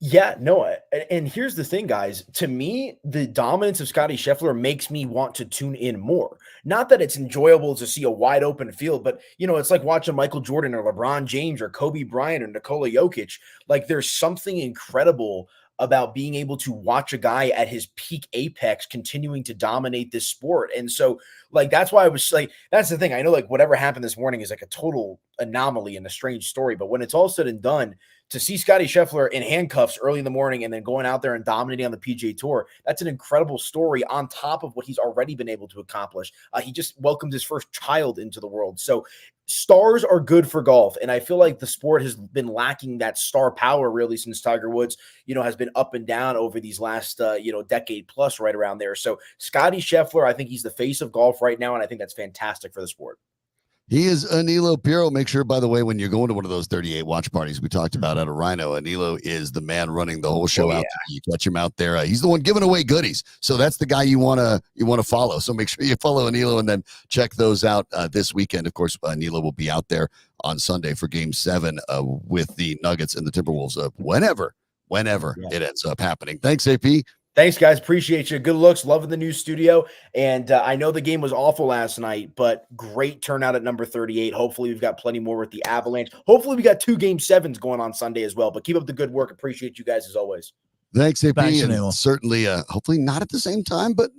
S5: Yeah, no, and here's the thing, guys. To me, the dominance of Scotty Scheffler makes me want to tune in more. Not that it's enjoyable to see a wide open field, but it's like watching Michael Jordan or LeBron James or Kobe Bryant or Nikola Jokic. Like, there's something incredible about being able to watch a guy at his peak apex continuing to dominate this sport. And so, like, that's why I was like, that's the thing. I know, like, whatever happened this morning is like a total anomaly and a strange story, but when it's all said and done, to see Scotty Scheffler in handcuffs early in the morning and then going out there and dominating on the PGA Tour, that's an incredible story on top of what he's already been able to accomplish. He just welcomed his first child into the world. So stars are good for golf, and I feel like the sport has been lacking that star power really since Tiger Woods, has been up and down over these last, decade plus, right around there. So Scotty Scheffler, I think he's the face of golf right now, and I think that's fantastic for the sport.
S1: He is Aniello Piro. Make sure, by the way, when you're going to one of those 38 watch parties we talked about out of Rhino, Aniello is the man running the whole show out there. You catch him out there. He's the one giving away goodies. So that's the guy you want to follow. So make sure you follow Aniello and then check those out this weekend. Of course, Aniello will be out there on Sunday for Game 7 with the Nuggets and the Timberwolves whenever it ends up happening. Thanks, AP.
S5: Thanks, guys. Appreciate you. Good looks. Loving the new studio. And I know the game was awful last night, but great turnout at number 38. Hopefully, we've got plenty more with the Avalanche. Hopefully, we got 2 Game 7s going on Sunday as well. But keep up the good work. Appreciate you guys as always.
S1: Thanks, AP.
S2: Thanks,
S1: and certainly, hopefully not at the same time, but,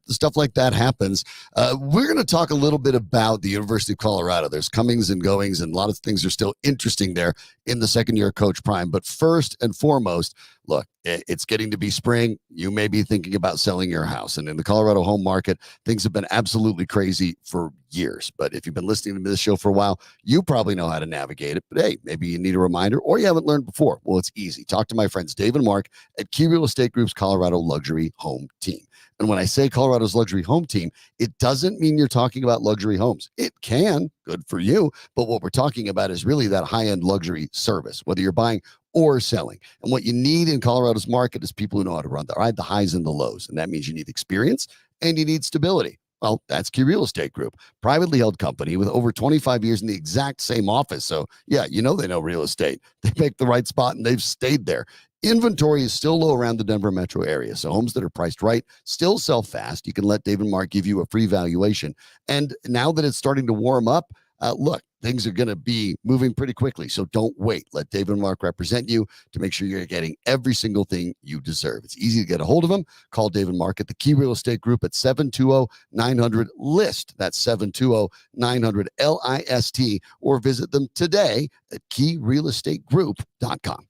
S1: stuff like that happens. We're going to talk a little bit about the University of Colorado. There's comings and goings, and a lot of things are still interesting there in the second-year coach prime. But first and foremost, look, it's getting to be spring. You may be thinking about selling your house. And in the Colorado home market, things have been absolutely crazy for years. But if you've been listening to this show for a while, you probably know how to navigate it. But hey, maybe you need a reminder or you haven't learned before. Well, it's easy. Talk to my friends Dave and Mark at Key Real Estate Group's Colorado Luxury Home Team. And when I say Colorado's luxury home team, it doesn't mean you're talking about luxury homes. It can, good for you. But what we're talking about is really that high-end luxury service, whether you're buying or selling. And what you need in Colorado's market is people who know how to ride the highs and the lows. And that means you need experience and you need stability. Well, that's Key Real Estate Group, privately held company with over 25 years in the exact same office. So yeah, they know real estate. They pick the right spot and they've stayed there. Inventory is still low around the Denver metro area, so homes that are priced right still sell fast. You can let Dave and Mark give you a free valuation. And now that it's starting to warm up, Look, things are going to be moving pretty quickly, so don't wait. Let David and Mark represent you to make sure you're getting every single thing you deserve. It's easy to get a hold of them. Call David and Mark at the Key Real Estate Group at 720-900-LIST. That's 720-900-LIST, or visit them today at keyrealestategroup.com.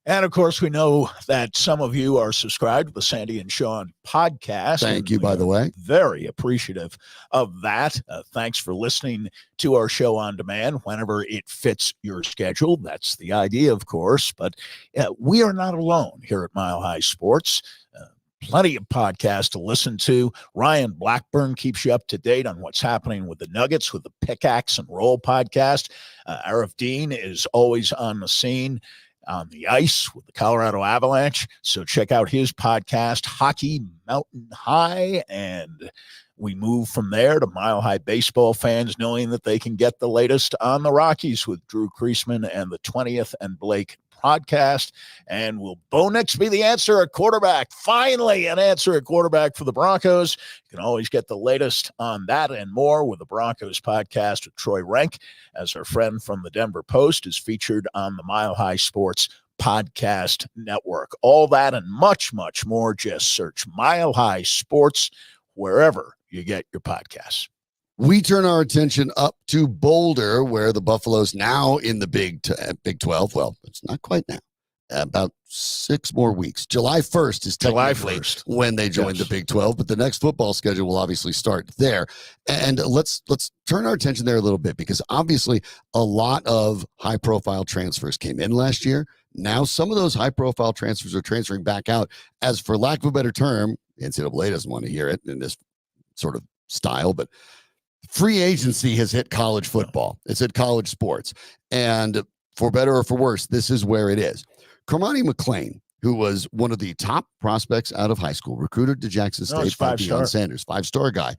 S2: And of course, we know that some of you are subscribed to the Sandy and Shawn podcast.
S1: Thank you, by the way.
S2: Very appreciative of that. Thanks for listening to our show on demand whenever it fits your schedule. That's the idea, of course. But we are not alone here at Mile High Sports. Plenty of podcasts to listen to. Ryan Blackburn keeps you up to date on what's happening with the Nuggets with the Pickaxe and Roll podcast. Arif Dean is always on the scene on the ice with the Colorado Avalanche. So check out his podcast, Hockey Mountain High. And we move from there to Mile High baseball fans knowing that they can get the latest on the Rockies with Drew Kreisman and the 20th and Blake podcast. And will Bo Nix be the answer at quarterback? Finally, an answer at quarterback for the Broncos. You can always get the latest on that and more with the Broncos podcast with Troy Renk, as our friend from the Denver Post is featured on the Mile High Sports Podcast Network. All that and much, much more. Just search Mile High Sports wherever you get your podcasts.
S1: We turn our attention up to Boulder, where the Buffaloes now in the Big 12. Well, it's not quite now. About 6 more weeks. July 1st is technically when they join the Big 12, but the next football schedule will obviously start there. And let's turn our attention there a little bit, because obviously a lot of high-profile transfers came in last year. Now some of those high-profile transfers are transferring back out, as, for lack of a better term, the NCAA doesn't want to hear it in this sort of style, but free agency has hit college football. It's hit college sports. And for better or for worse, this is where it is. Cormani McClain, who was one of the top prospects out of high school, recruited to Jackson State by Deion Sanders, 5-star guy,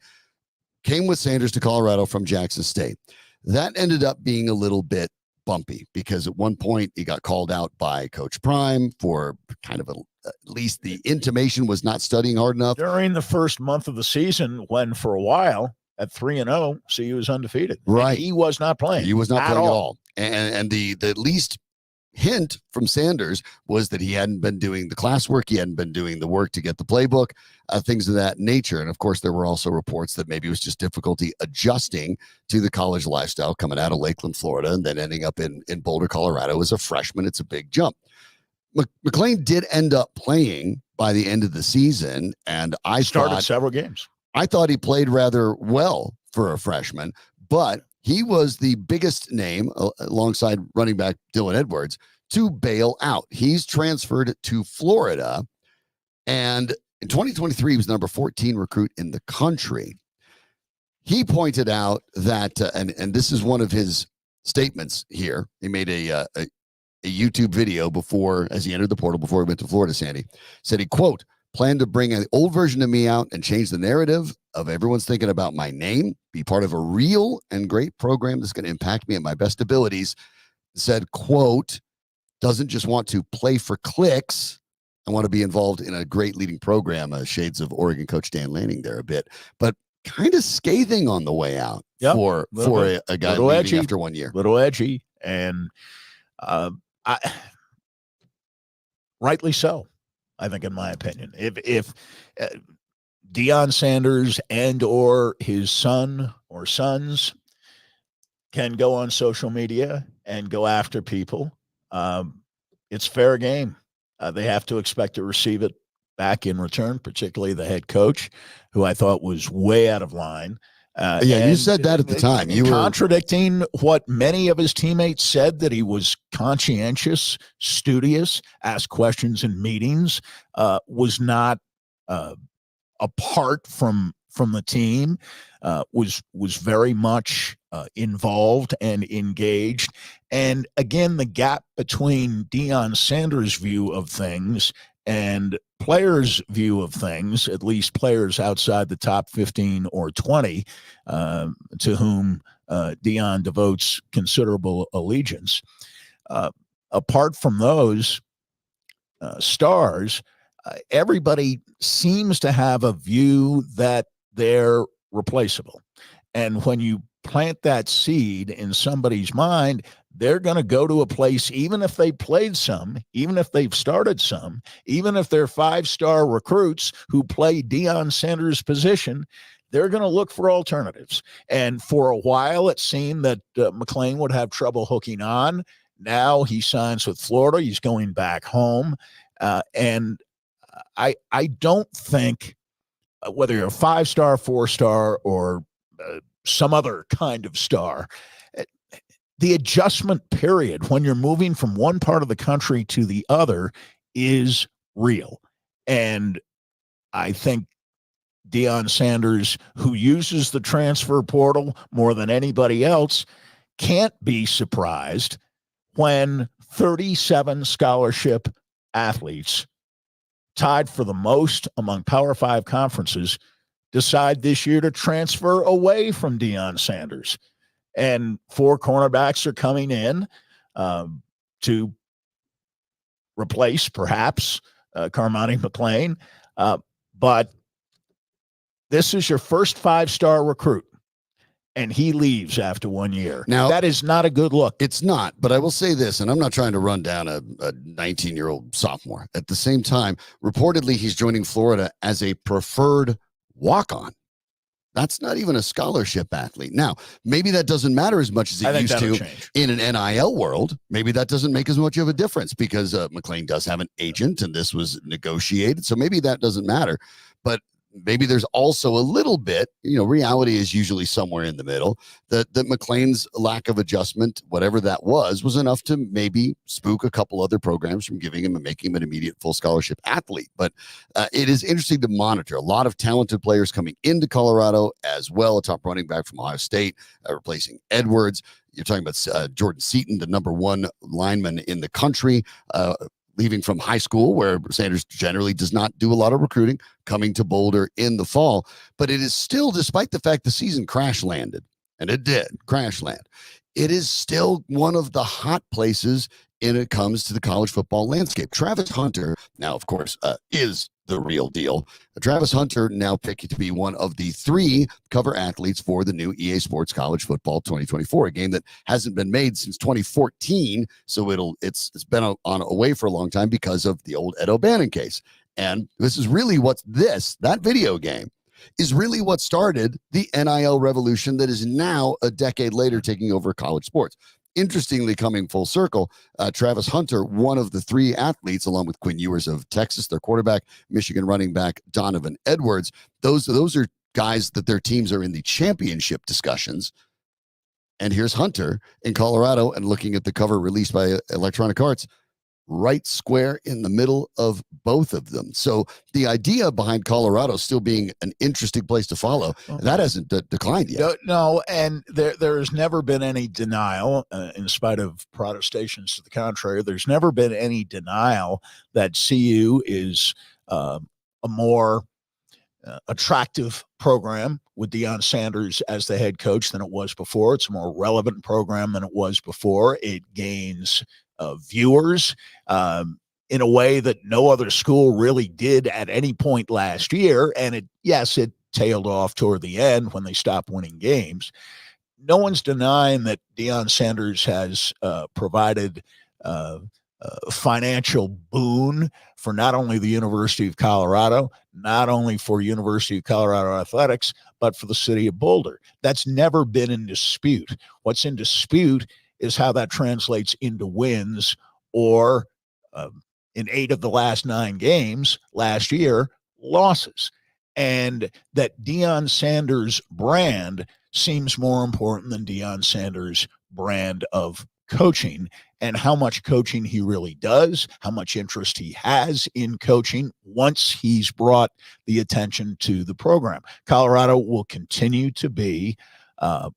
S1: came with Sanders to Colorado from Jackson State. That ended up being a little bit bumpy, because at one point he got called out by Coach Prime for kind of at least the intimation was not studying hard enough.
S2: During the first month of the season, when for a while at 3-0, so he was undefeated.
S1: Right.
S2: And he was not playing.
S1: He was not playing at all. And the least hint from Sanders was that he hadn't been doing the classwork. He hadn't been doing the work to get the playbook, things of that nature. And of course, there were also reports that maybe it was just difficulty adjusting to the college lifestyle, coming out of Lakeland, Florida, and then ending up in Boulder, Colorado as a freshman. It's a big jump. McClain did end up playing by the end of the season, and I
S2: started several games.
S1: I thought he played rather well for a freshman, but he was the biggest name alongside running back Dylan Edwards to bail out. He's transferred to Florida, and in 2023, he was number 14 recruit in the country. He pointed out that, and this is one of his statements here. He made a YouTube video before, as he entered the portal, before he went to Florida, Sandy, said he, quote, "Plan to bring an old version of me out and change the narrative of everyone's thinking about my name, be part of a real and great program that's going to impact me at my best abilities." Said, quote, "Doesn't just want to play for clicks. I want to be involved in a great leading program." Shades of Oregon coach Dan Lanning there a bit, but kind of scathing on the way out for a guy leaving edgy, after 1 year.
S2: Little edgy, and rightly so, I think, in my opinion. If Deion Sanders and or his son or sons can go on social media and go after people, it's fair game. They have to expect to receive it back in return, particularly the head coach, who I thought was way out of line.
S1: You said that at the time. You were
S2: contradicting what many of his teammates said, that he was conscientious, studious, asked questions in meetings, was not apart from the team, was very much involved and engaged. And again, the gap between Deion Sanders' view of things and players' view of things, at least players outside the top 15 or 20, to whom Deion devotes considerable allegiance. Apart from those stars, everybody seems to have a view that they're replaceable. And when you plant that seed in somebody's mind, they're going to go to a place, even if they played some, even if they've started some, even if they're 5-star recruits who play Deion Sanders' position, they're going to look for alternatives. And for a while, it seemed that McClain would have trouble hooking on. Now he signs with Florida. He's going back home. And I don't think whether you're a 5-star, 4-star, or some other kind of star, the adjustment period when you're moving from one part of the country to the other is real. And I think Deion Sanders, who uses the transfer portal more than anybody else, can't be surprised when 37 scholarship athletes, tied for the most among Power 5 conferences, decide this year to transfer away from Deion Sanders. And 4 cornerbacks are coming in to replace, perhaps, Carmani McClain. But this is your first 5-star recruit, and he leaves after 1 year.
S1: Now,
S2: that is not a good look.
S1: It's not, but I will say this, and I'm not trying to run down a 19-year-old sophomore. At the same time, reportedly, he's joining Florida as a preferred walk-on. That's not even a scholarship athlete. Now, maybe that doesn't matter as much as it used to
S2: change
S1: in an NIL world. Maybe that doesn't make as much of a difference because McClain does have an agent and this was negotiated. So maybe that doesn't matter. But maybe there's also a little bit, reality is usually somewhere in the middle, that McClain's lack of adjustment, whatever that was enough to maybe spook a couple other programs from giving him and making him an immediate full scholarship athlete. But it is interesting to monitor. A lot of talented players coming into Colorado as well. A top running back from Ohio State, replacing Edwards. You're talking about Jordan Seaton, the number 1 lineman in the country, leaving from high school, where Sanders generally does not do a lot of recruiting, coming to Boulder in the fall. But it is still, despite the fact the season crash landed, and it did crash land, it is still one of the hot places when it comes to the college football landscape. Travis Hunter, now, of course, is the real deal. Travis Hunter now picked to be one of the 3 cover athletes for the new EA Sports College Football 2024, a game that hasn't been made since 2014. So it's been on away for a long time because of the old Ed O'Bannon case. And this is really that video game is really what started the NIL revolution that is now a decade later taking over college sports. Interestingly, coming full circle, Travis Hunter, one of the 3 athletes, along with Quinn Ewers of Texas, their quarterback, Michigan running back Donovan Edwards. Those are guys that their teams are in the championship discussions. And here's Hunter in Colorado, and looking at the cover released by Electronic Arts, right square in the middle of both of them. So the idea behind Colorado still being an interesting place to follow, that hasn't declined yet.
S2: No, and there has never been any denial, in spite of protestations to the contrary, there's never been any denial that CU is a more attractive program with Deion Sanders as the head coach than it was before. It's a more relevant program than it was before. It gains viewers in a way that no other school really did at any point last year. And it tailed off toward the end when they stopped winning games. No one's denying that Deion Sanders has provided financial boon for not only the University of Colorado, not only for University of Colorado athletics, but for the city of Boulder. That's never been in dispute. What's in dispute is how that translates into wins, or in 8 of the last 9 games last year, losses. And that Deion Sanders brand seems more important than Deion Sanders brand of coaching, and how much coaching he really does, how much interest he has in coaching once he's brought the attention to the program. Colorado will continue to be a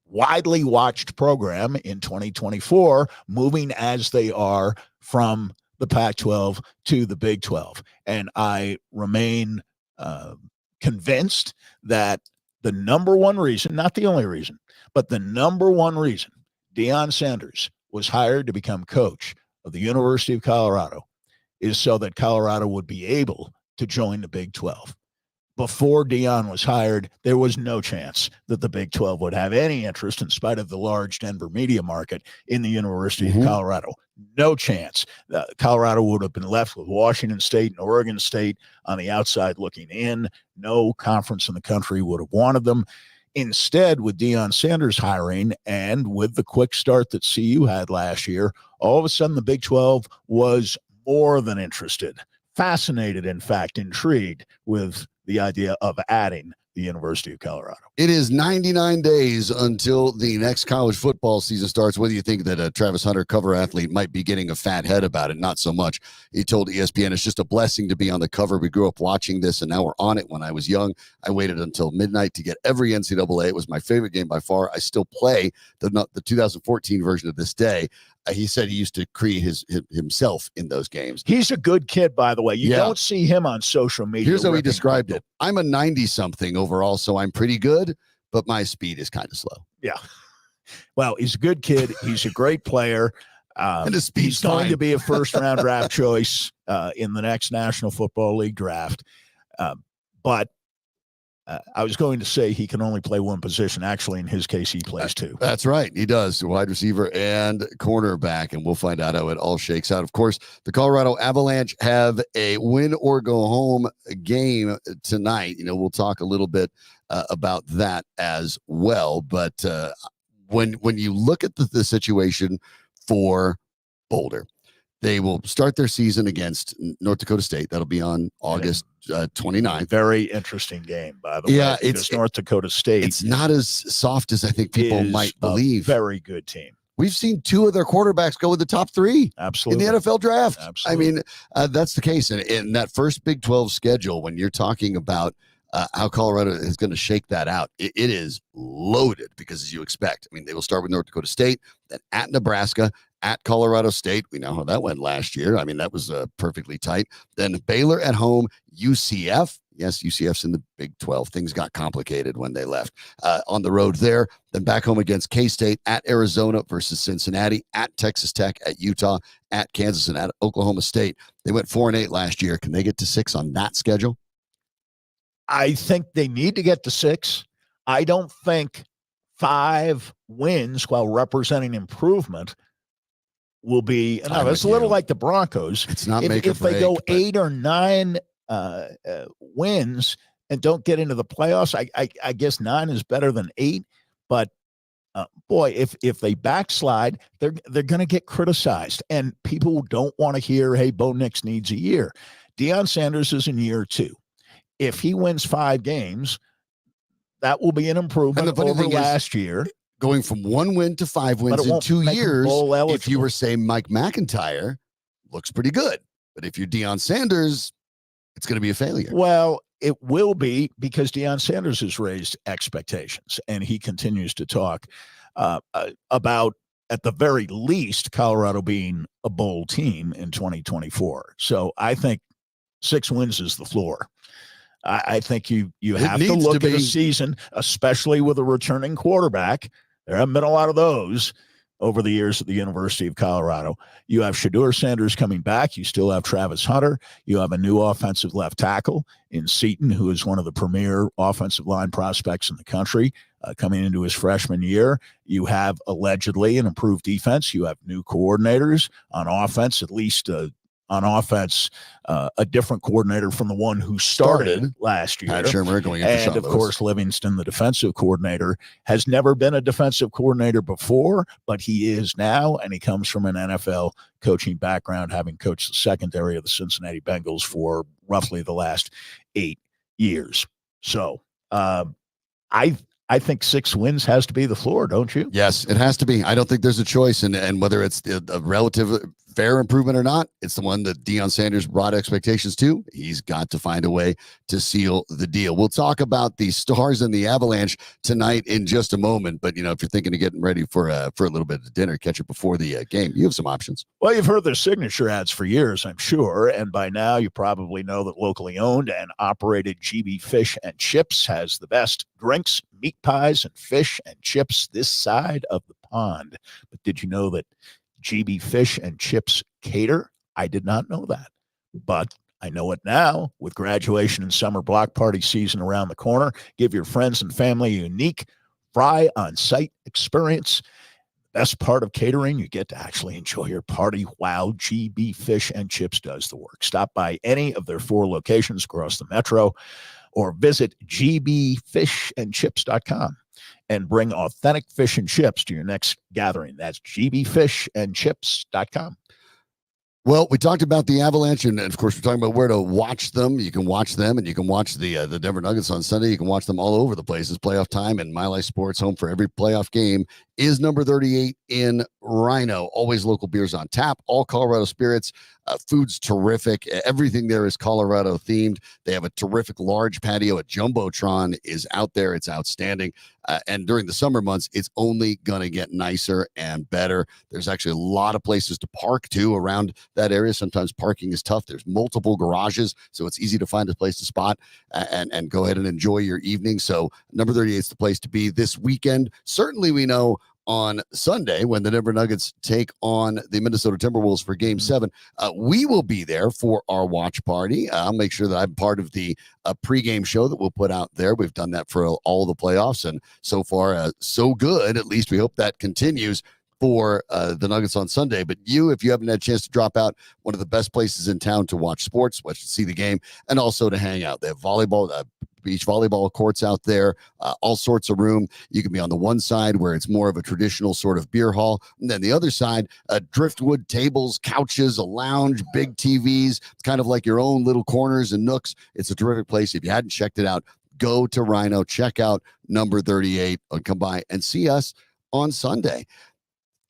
S2: widely watched program in 2024, moving as they are from the Pac-12 to the Big 12. And I remain convinced that the number one reason, not the only reason, but the number one reason Deion Sanders was hired to become coach of the University of Colorado is so that Colorado would be able to join the Big 12. before Dion was hired, there was no chance that the Big 12 would have any interest, in spite of the large Denver media market, in the University of Colorado. No chance. Colorado would have been left with Washington State and Oregon State on the outside looking in. No conference in the country would have wanted them. Instead, with Deion Sanders hiring and with the quick start that CU had last year, all of a sudden the Big 12 was more than interested, fascinated, in fact, intrigued with the idea of adding the University of Colorado.
S1: It is 99 days until the next college football season starts. Whether you think that a Travis Hunter cover athlete might be getting a fat head about it, not so much. He told ESPN, it's just a blessing to be on the cover. We grew up watching this, and now we're on it. When I was young, I waited until midnight to get every NCAA. It was my favorite game by far. I still play the 2014 version of this day. He said he used to create himself in those games.
S2: He's a good kid, by the way. You don't see him on social media.
S1: Here's how he described it. I'm a 90-something overall, so I'm pretty good, but my speed is kind of slow.
S2: Yeah. Well, he's a good kid. He's a great player.
S1: And his speed's
S2: he's going to be a first-round draft choice in the next National Football League draft. But I was going to say he can only play one position. Actually, in his case, he plays two.
S1: That's right. He does. Wide receiver and cornerback, and we'll find out how it all shakes out. Of course, the Colorado Avalanche have a win or go home game tonight. We'll talk a little bit about that as well. But when you look at the situation for Boulder, they will start their season against North Dakota State. That'll be on August 29th.
S2: Very interesting game, by the way.
S1: Yeah,
S2: it's North Dakota State.
S1: It's not as soft as I think people might believe.
S2: Very good team.
S1: We've seen two of their quarterbacks go in the top three
S2: Absolutely.
S1: in the NFL draft.
S2: Absolutely.
S1: I mean, that's the case. And in that first Big 12 schedule, when you're talking about how Colorado is going to shake that out, it is loaded because, as you expect, I mean, they will start with North Dakota State, then at Nebraska, at Colorado State. We know how that went last year. I mean, that was perfectly tight. Then Baylor at home, UCF. Yes, UCF's in the Big 12. Things got complicated when they left. On the road there. Then back home against K-State, at Arizona versus Cincinnati, at Texas Tech, at Utah, at Kansas, and at Oklahoma State. They went 4-8 last year. Can they get to 6 on that schedule?
S2: I think they need to get to 6. I don't think 5 wins, while representing improvement, will be enough. It's a little like the Broncos.
S1: It's not
S2: if they go 8 or 9 wins and don't get into the playoffs, I guess 9 is better than 8. But boy, if they backslide, they're going to get criticized, and people don't want to hear, "Hey, Bo Nix needs a year." Deion Sanders is in year 2. If he wins 5 games, that will be an improvement over last year.
S1: Going from 1 win to 5 wins in 2 years, if you were saying Mike McIntyre, looks pretty good. But if you're Deion Sanders, it's going to be a failure.
S2: Well, it will be, because Deion Sanders has raised expectations, and he continues to talk about, at the very least, Colorado being a bowl team in 2024. So I think 6 wins is the floor. I think you have to look at a season, especially with a returning quarterback. There haven't been a lot of those over the years at the University of Colorado. You have Shedeur Sanders coming back. You still have Travis Hunter. You have a new offensive left tackle in Seton, who is one of the premier offensive line prospects in the country, coming into his freshman year. You have allegedly an improved defense. You have new coordinators on offense, at least on offense, a different coordinator from the one who started last year.
S1: Pat Shermer going into
S2: and, of course, Livingston, the defensive coordinator, has never been a defensive coordinator before, but he is now, and he comes from an NFL coaching background, having coached the secondary of the Cincinnati Bengals for roughly the last 8 years. So I think 6 wins has to be the floor, don't you?
S1: Yes, it has to be. I don't think there's a choice. And whether it's a relative fair improvement or not, it's the one that Deion Sanders brought expectations to. He's got to find a way to seal the deal. We'll talk about the Stars and the Avalanche tonight in just a moment. But, if you're thinking of getting ready for a little bit of dinner, catch it before the game, you have some options.
S2: Well, you've heard their signature ads for years, I'm sure. And by now you probably know that locally owned and operated GB Fish and Chips has the best drinks, meat pies, and fish and chips this side of the pond. But did you know that GB Fish and Chips cater? I did not know that, but I know it now. With graduation and summer block party season around the corner, give your friends and family a unique fry on-site experience. Best part of catering, you get to actually enjoy your party while GB Fish and Chips does the work. Stop by any of their 4 locations across the metro or visit gbfishandchips.com and bring authentic fish and chips to your next gathering. That's gbfishandchips.com.
S1: Well, we talked about the Avalanche, and of course, we're talking about where to watch them. You can watch them, and you can watch the Denver Nuggets on Sunday. You can watch them all over the places. Playoff time, and My Life Sports, home for every playoff game, is number 38 in Rhino. Always local beers on tap, all Colorado spirits. Food's terrific. Everything there is Colorado themed. They have a terrific large patio. A Jumbotron is out there. It's outstanding. And during the summer months, it's only going to get nicer and better. There's actually a lot of places to park, too, around that area. Sometimes parking is tough. There's multiple garages, so it's easy to find a place to spot and go ahead and enjoy your evening. So number 38 is the place to be this weekend. Certainly, we know on Sunday when the Denver Nuggets take on the Minnesota Timberwolves for Game 7. We will be there for our watch party. I'll make sure that I'm part of the pregame show that we'll put out there. We've done that for all the playoffs, and so far, so good. At least we hope that continues for the Nuggets on Sunday. But if you haven't had a chance to drop out, one of the best places in town to watch sports, to see the game, and also to hang out. They have volleyball, beach volleyball courts out there, all sorts of room. You can be on the one side where it's more of a traditional sort of beer hall, and then the other side, driftwood tables, couches, a lounge, big TVs. It's kind of like your own little corners and nooks. It's a terrific place. If you hadn't checked it out, go to Rhino, check out number 38, and come by and see us on Sunday.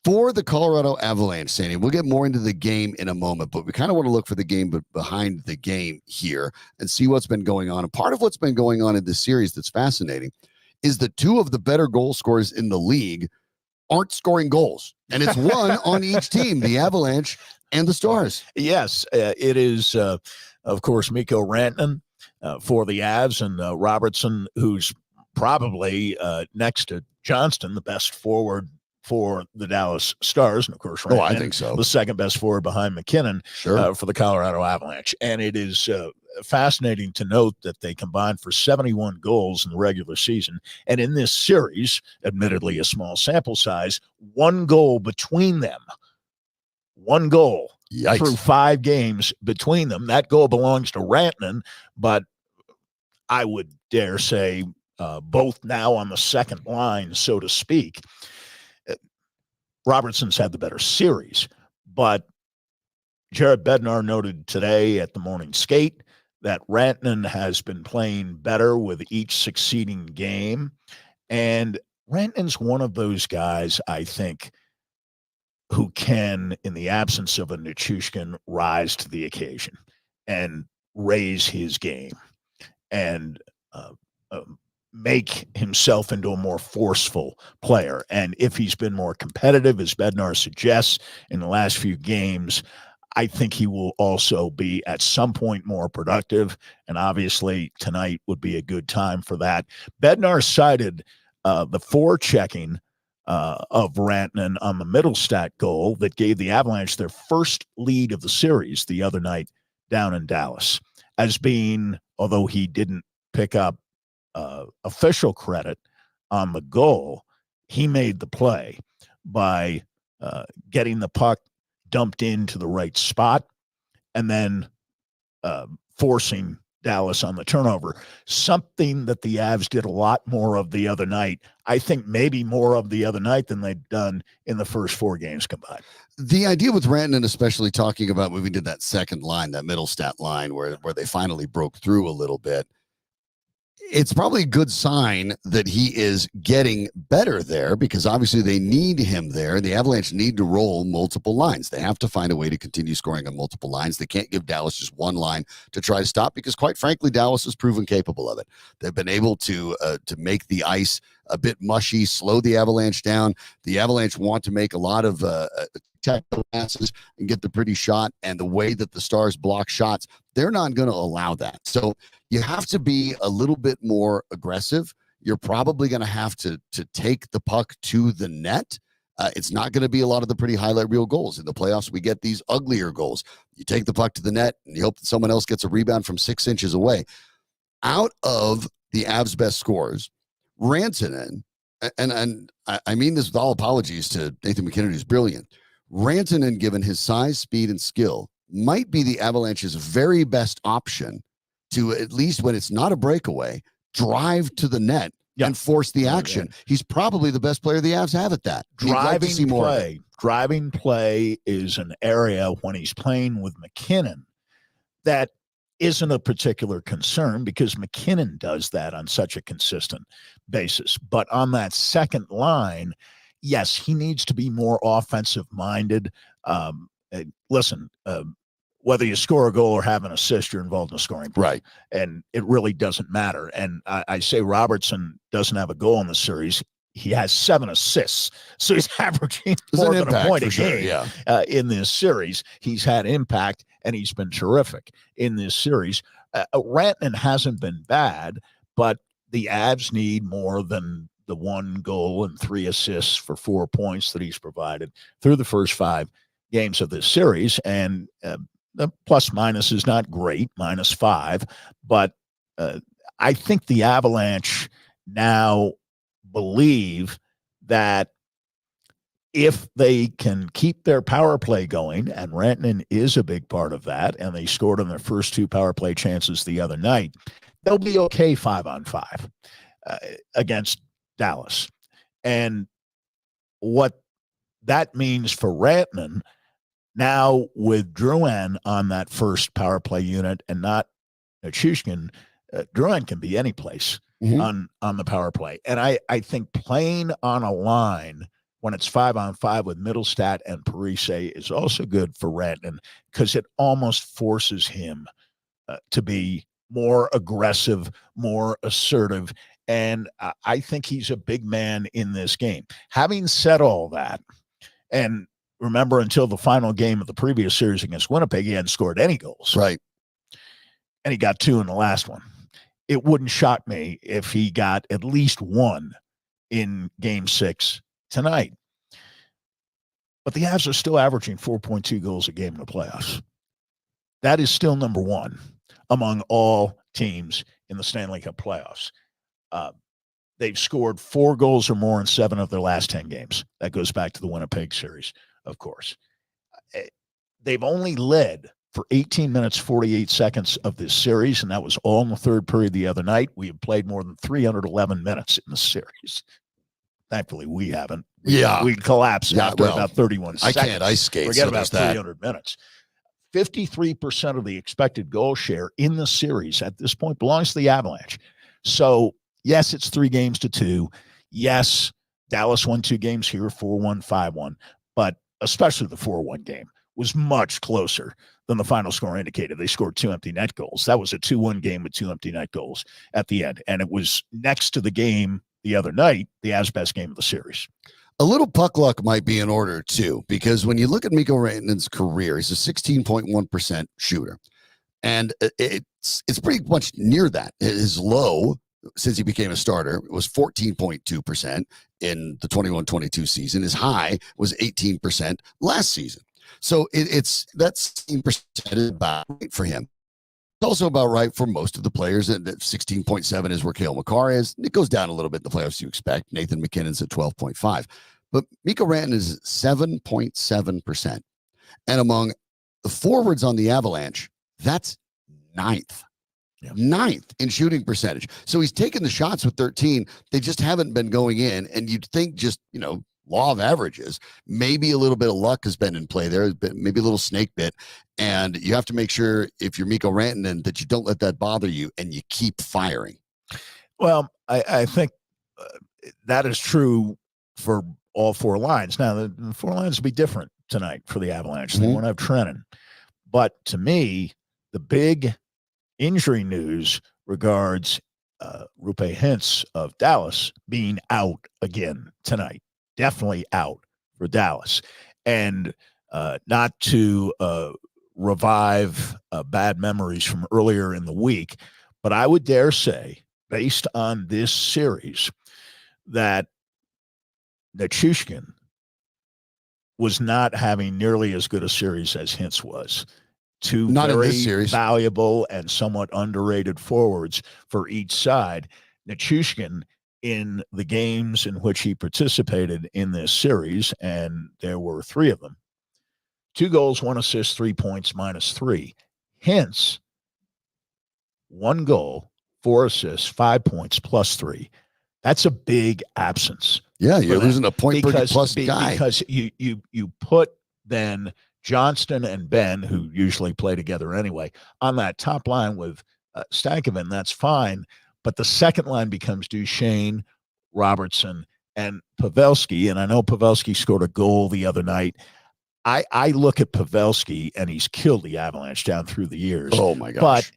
S1: For the Colorado Avalanche, Sandy, we'll get more into the game in a moment, but we kind of want to look for the game behind the game here and see what's been going on. And part of what's been going on in this series that's fascinating is that 2 of the better goal scorers in the league aren't scoring goals. And it's one on each team, the Avalanche and the Stars.
S2: Yes, it is, of course, Mikko Rantanen for the Avs, and Robertson, who's probably next to Johnston, the best forward for the Dallas Stars, and of course,
S1: I think so.
S2: The second best forward behind McKinnon for the Colorado Avalanche. And it is fascinating to note that they combined for 71 goals in the regular season. And in this series, admittedly a small sample size, 1 goal between them. 1 goal. Yikes. Through 5 games between them. That goal belongs to Rantanen, but I would dare say both now on the second line, so to speak. Robertson's had the better series, but Jared Bednar noted today at the morning skate that Rantanen has been playing better with each succeeding game. And Rantanen's one of those guys, I think, who can, in the absence of a Nichushkin, rise to the occasion and raise his game and make himself into a more forceful player. And if he's been more competitive, as Bednar suggests, in the last few games, I think he will also be at some point more productive. And obviously tonight would be a good time for that. Bednar cited the forechecking of Rantanen on the Middlestat goal that gave the Avalanche their first lead of the series the other night down in Dallas as being, although he didn't pick up official credit on the goal, he made the play by getting the puck dumped into the right spot and then forcing Dallas on the turnover, something that the Avs did a lot more of the other night. I think maybe more of the other night than they'd done in the first 4 games combined.
S1: The idea with Rantanen, especially talking about moving to that second line, that Middlestat line where they finally broke through a little bit, it's probably a good sign that he is getting better there because obviously they need him there. The Avalanche need to roll multiple lines. They have to find a way to continue scoring on multiple lines. They can't give Dallas just one line to try to stop because, quite frankly, Dallas has proven capable of it. They've been able to make the ice a bit mushy, slow the Avalanche down. The Avalanche want to make a lot of technical passes and get the pretty shot, and the way that the Stars block shots, they're not going to allow that. So you have to be a little bit more aggressive. You're probably going to have to take the puck to the net It's not going to be a lot of the pretty highlight reel goals. In the playoffs, we get these uglier goals. You take the puck to the net, and you hope that someone else gets a rebound from 6 inches away. Out of the Avs' best scorers, Rantanen, and I mean this with all apologies to Nathan McKinnon, who's brilliant. Rantanen, given his size, speed, and skill, might be the Avalanche's very best option to, at least when it's not a breakaway, drive to the net and force the action. He's probably the best player the Avs have at that.
S2: Driving play is an area when he's playing with McKinnon that isn't a particular concern because McKinnon does that on such a consistent basis. But on that second line, yes, he needs to be more offensive minded. Listen, whether you score a goal or have an assist, you're involved in a scoring play.
S1: Right.
S2: And it really doesn't matter. And I say Robertson doesn't have a goal in the series. He has 7 assists. So he's averaging more than a point a game in this series. He's had impact, and he's been terrific in this series. Rantanen hasn't been bad, but the Avs need more than the 1 goal and 3 assists for 4 points that he's provided through the first 5 games of this series. And the plus minus is not great, -5, but I think the Avalanche now believe that if they can keep their power play going, and Rantanen is a big part of that, and they scored on their first 2 power play chances the other night, they'll be okay 5-on-5 against Dallas. And what that means for Rantanen, now with Drouin on that first power play unit and not Nichushkin, Drouin can be any place on the power play. And I think playing on a line when it's 5-on-5 with Middlestat and Parise is also good for Rantanen because it almost forces him to be more aggressive, more assertive. And I think he's a big man in this game. Having said all that, and remember, until the final game of the previous series against Winnipeg, he hadn't scored any goals.
S1: Right.
S2: And he got 2 in the last one. It wouldn't shock me if he got at least 1 in Game 6 tonight. But the Avs are still averaging 4.2 goals a game in the playoffs. That is still number 1 among all teams in the Stanley Cup playoffs. They've scored 4 goals or more in 7 of their last 10 games. That goes back to the Winnipeg series, of course. They've only led for 18 minutes, 48 seconds of this series, and that was all in the third period the other night. We have played more than 311 minutes in the series. Thankfully, we haven't. We collapsed after about 31 seconds.
S1: I can't ice skate.
S2: Forget about 300 minutes. 53% of the expected goal share in the series at this point belongs to the Avalanche. So, yes, it's 3-2. Yes, Dallas won 2 games here, 4-1, 5-1. But especially the 4-1 game was much closer than the final score indicated. They scored 2 empty net goals. That was a 2-1 game with 2 empty net goals at the end. And it was next to the game the other night, the Avs' best game of the series.
S1: A little puck luck might be in order, too, because when you look at Mikko Rantanen's career, he's a 16.1% shooter. And it's pretty much near that. His low, since he became a starter, was 14.2% in the 21-22 season. His high was 18% last season. So it's that 16% is about right for him. It's also about right for most of the players. And 16.7 is where Cale Makar is. It goes down a little bit in the playoffs, you expect. Nathan McKinnon's at 12.5. But Mikko Rantanen is 7.7%. And among the forwards on the Avalanche, that's 9th.
S2: Yeah.
S1: 9th in shooting percentage. So he's taken the shots with 13. They just haven't been going in. And you'd think just, law of averages, maybe a little bit of luck has been in play there, maybe a little snake bit. And you have to make sure if you're Mikko Rantanen that you don't let that bother you and you keep firing.
S2: Well, I think that is true for all 4 lines. Now, the 4 lines will be different tonight for the Avalanche. They won't have Trennan. But to me, the big injury news regards Roope Hintz of Dallas being out again tonight. Definitely out for Dallas. And not to revive bad memories from earlier in the week, but I would dare say, based on this series, that Nichushkin was not having nearly as good a series as Hintz was. Two
S1: Not in
S2: very
S1: this series.
S2: valuable and somewhat underrated forwards for each side. Nichushkin, in the games in which he participated in this series, and there were 3 of them, 2 goals, 1 assist, 3 points, -3. Hintz, 1 goal, 4 assists, 5 points, +3. That's a big absence.
S1: Yeah, you're losing a point per plus guy.
S2: Because you put then Johnston and Ben, who usually play together anyway, on that top line with Stankoven. That's fine. But the second line becomes Duchesne, Robertson, and Pavelski. And I know Pavelski scored a goal the other night. I look at Pavelski, and he's killed the Avalanche down through the years.
S1: Oh, my gosh.
S2: But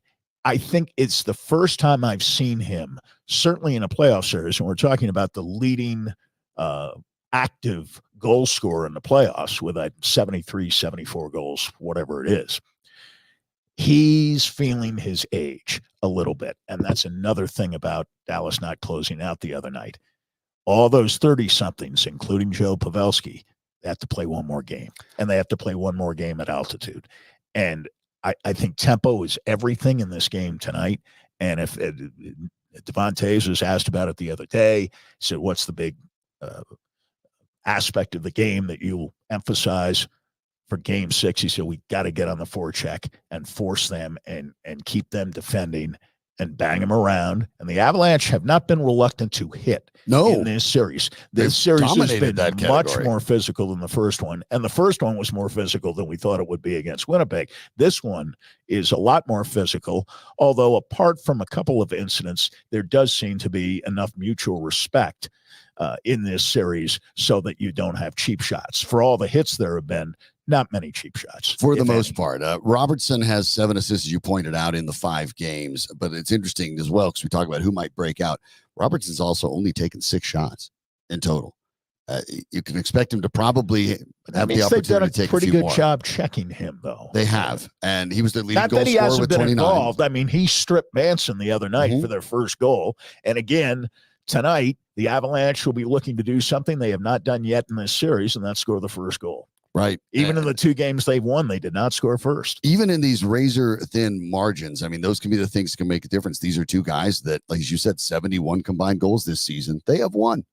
S2: I think it's the first time I've seen him, certainly in a playoff series, and we're talking about the leading active goal scorer in the playoffs with 73, 74 goals, whatever it is. He's feeling his age a little bit, and that's another thing about Dallas not closing out the other night. All those 30-somethings, including Joe Pavelski, they have to play one more game, and they have to play one more game at altitude. And I think tempo is everything in this game tonight. And if Devontae was asked about it the other day, he said, what's the big aspect of the game that you emphasize for game 6? He said, we got to get on the forecheck and force them and keep them defending and bang them around. And the Avalanche have not been reluctant to hit in this series. This series has been much more physical than the first one. And the first one was more physical than we thought it would be against Winnipeg. This one is a lot more physical, although apart from a couple of incidents, there does seem to be enough mutual respect in this series so that you don't have cheap shots. For all the hits there have been, not many cheap shots.
S1: For the most part. Robertson has 7 assists, as you pointed out, in the 5 games. But it's interesting as well because we talk about who might break out. Robertson's also only taken 6 shots in total. You can expect him to probably have the opportunity to take a few more. They've done a pretty good
S2: job checking him, though.
S1: They have. And he was their leading
S2: Not
S1: goal
S2: that he
S1: scorer
S2: hasn't
S1: with
S2: been
S1: 29.
S2: Involved. I mean, he stripped Manson the other night for their first goal. And again, tonight, the Avalanche will be looking to do something they have not done yet in this series, and that's score the first goal.
S1: Right.
S2: Even in the 2 games they've won, they did not score first.
S1: Even in these razor-thin margins, I mean, those can be the things that can make a difference. These are 2 guys that, like you said, 71 combined goals this season. They have one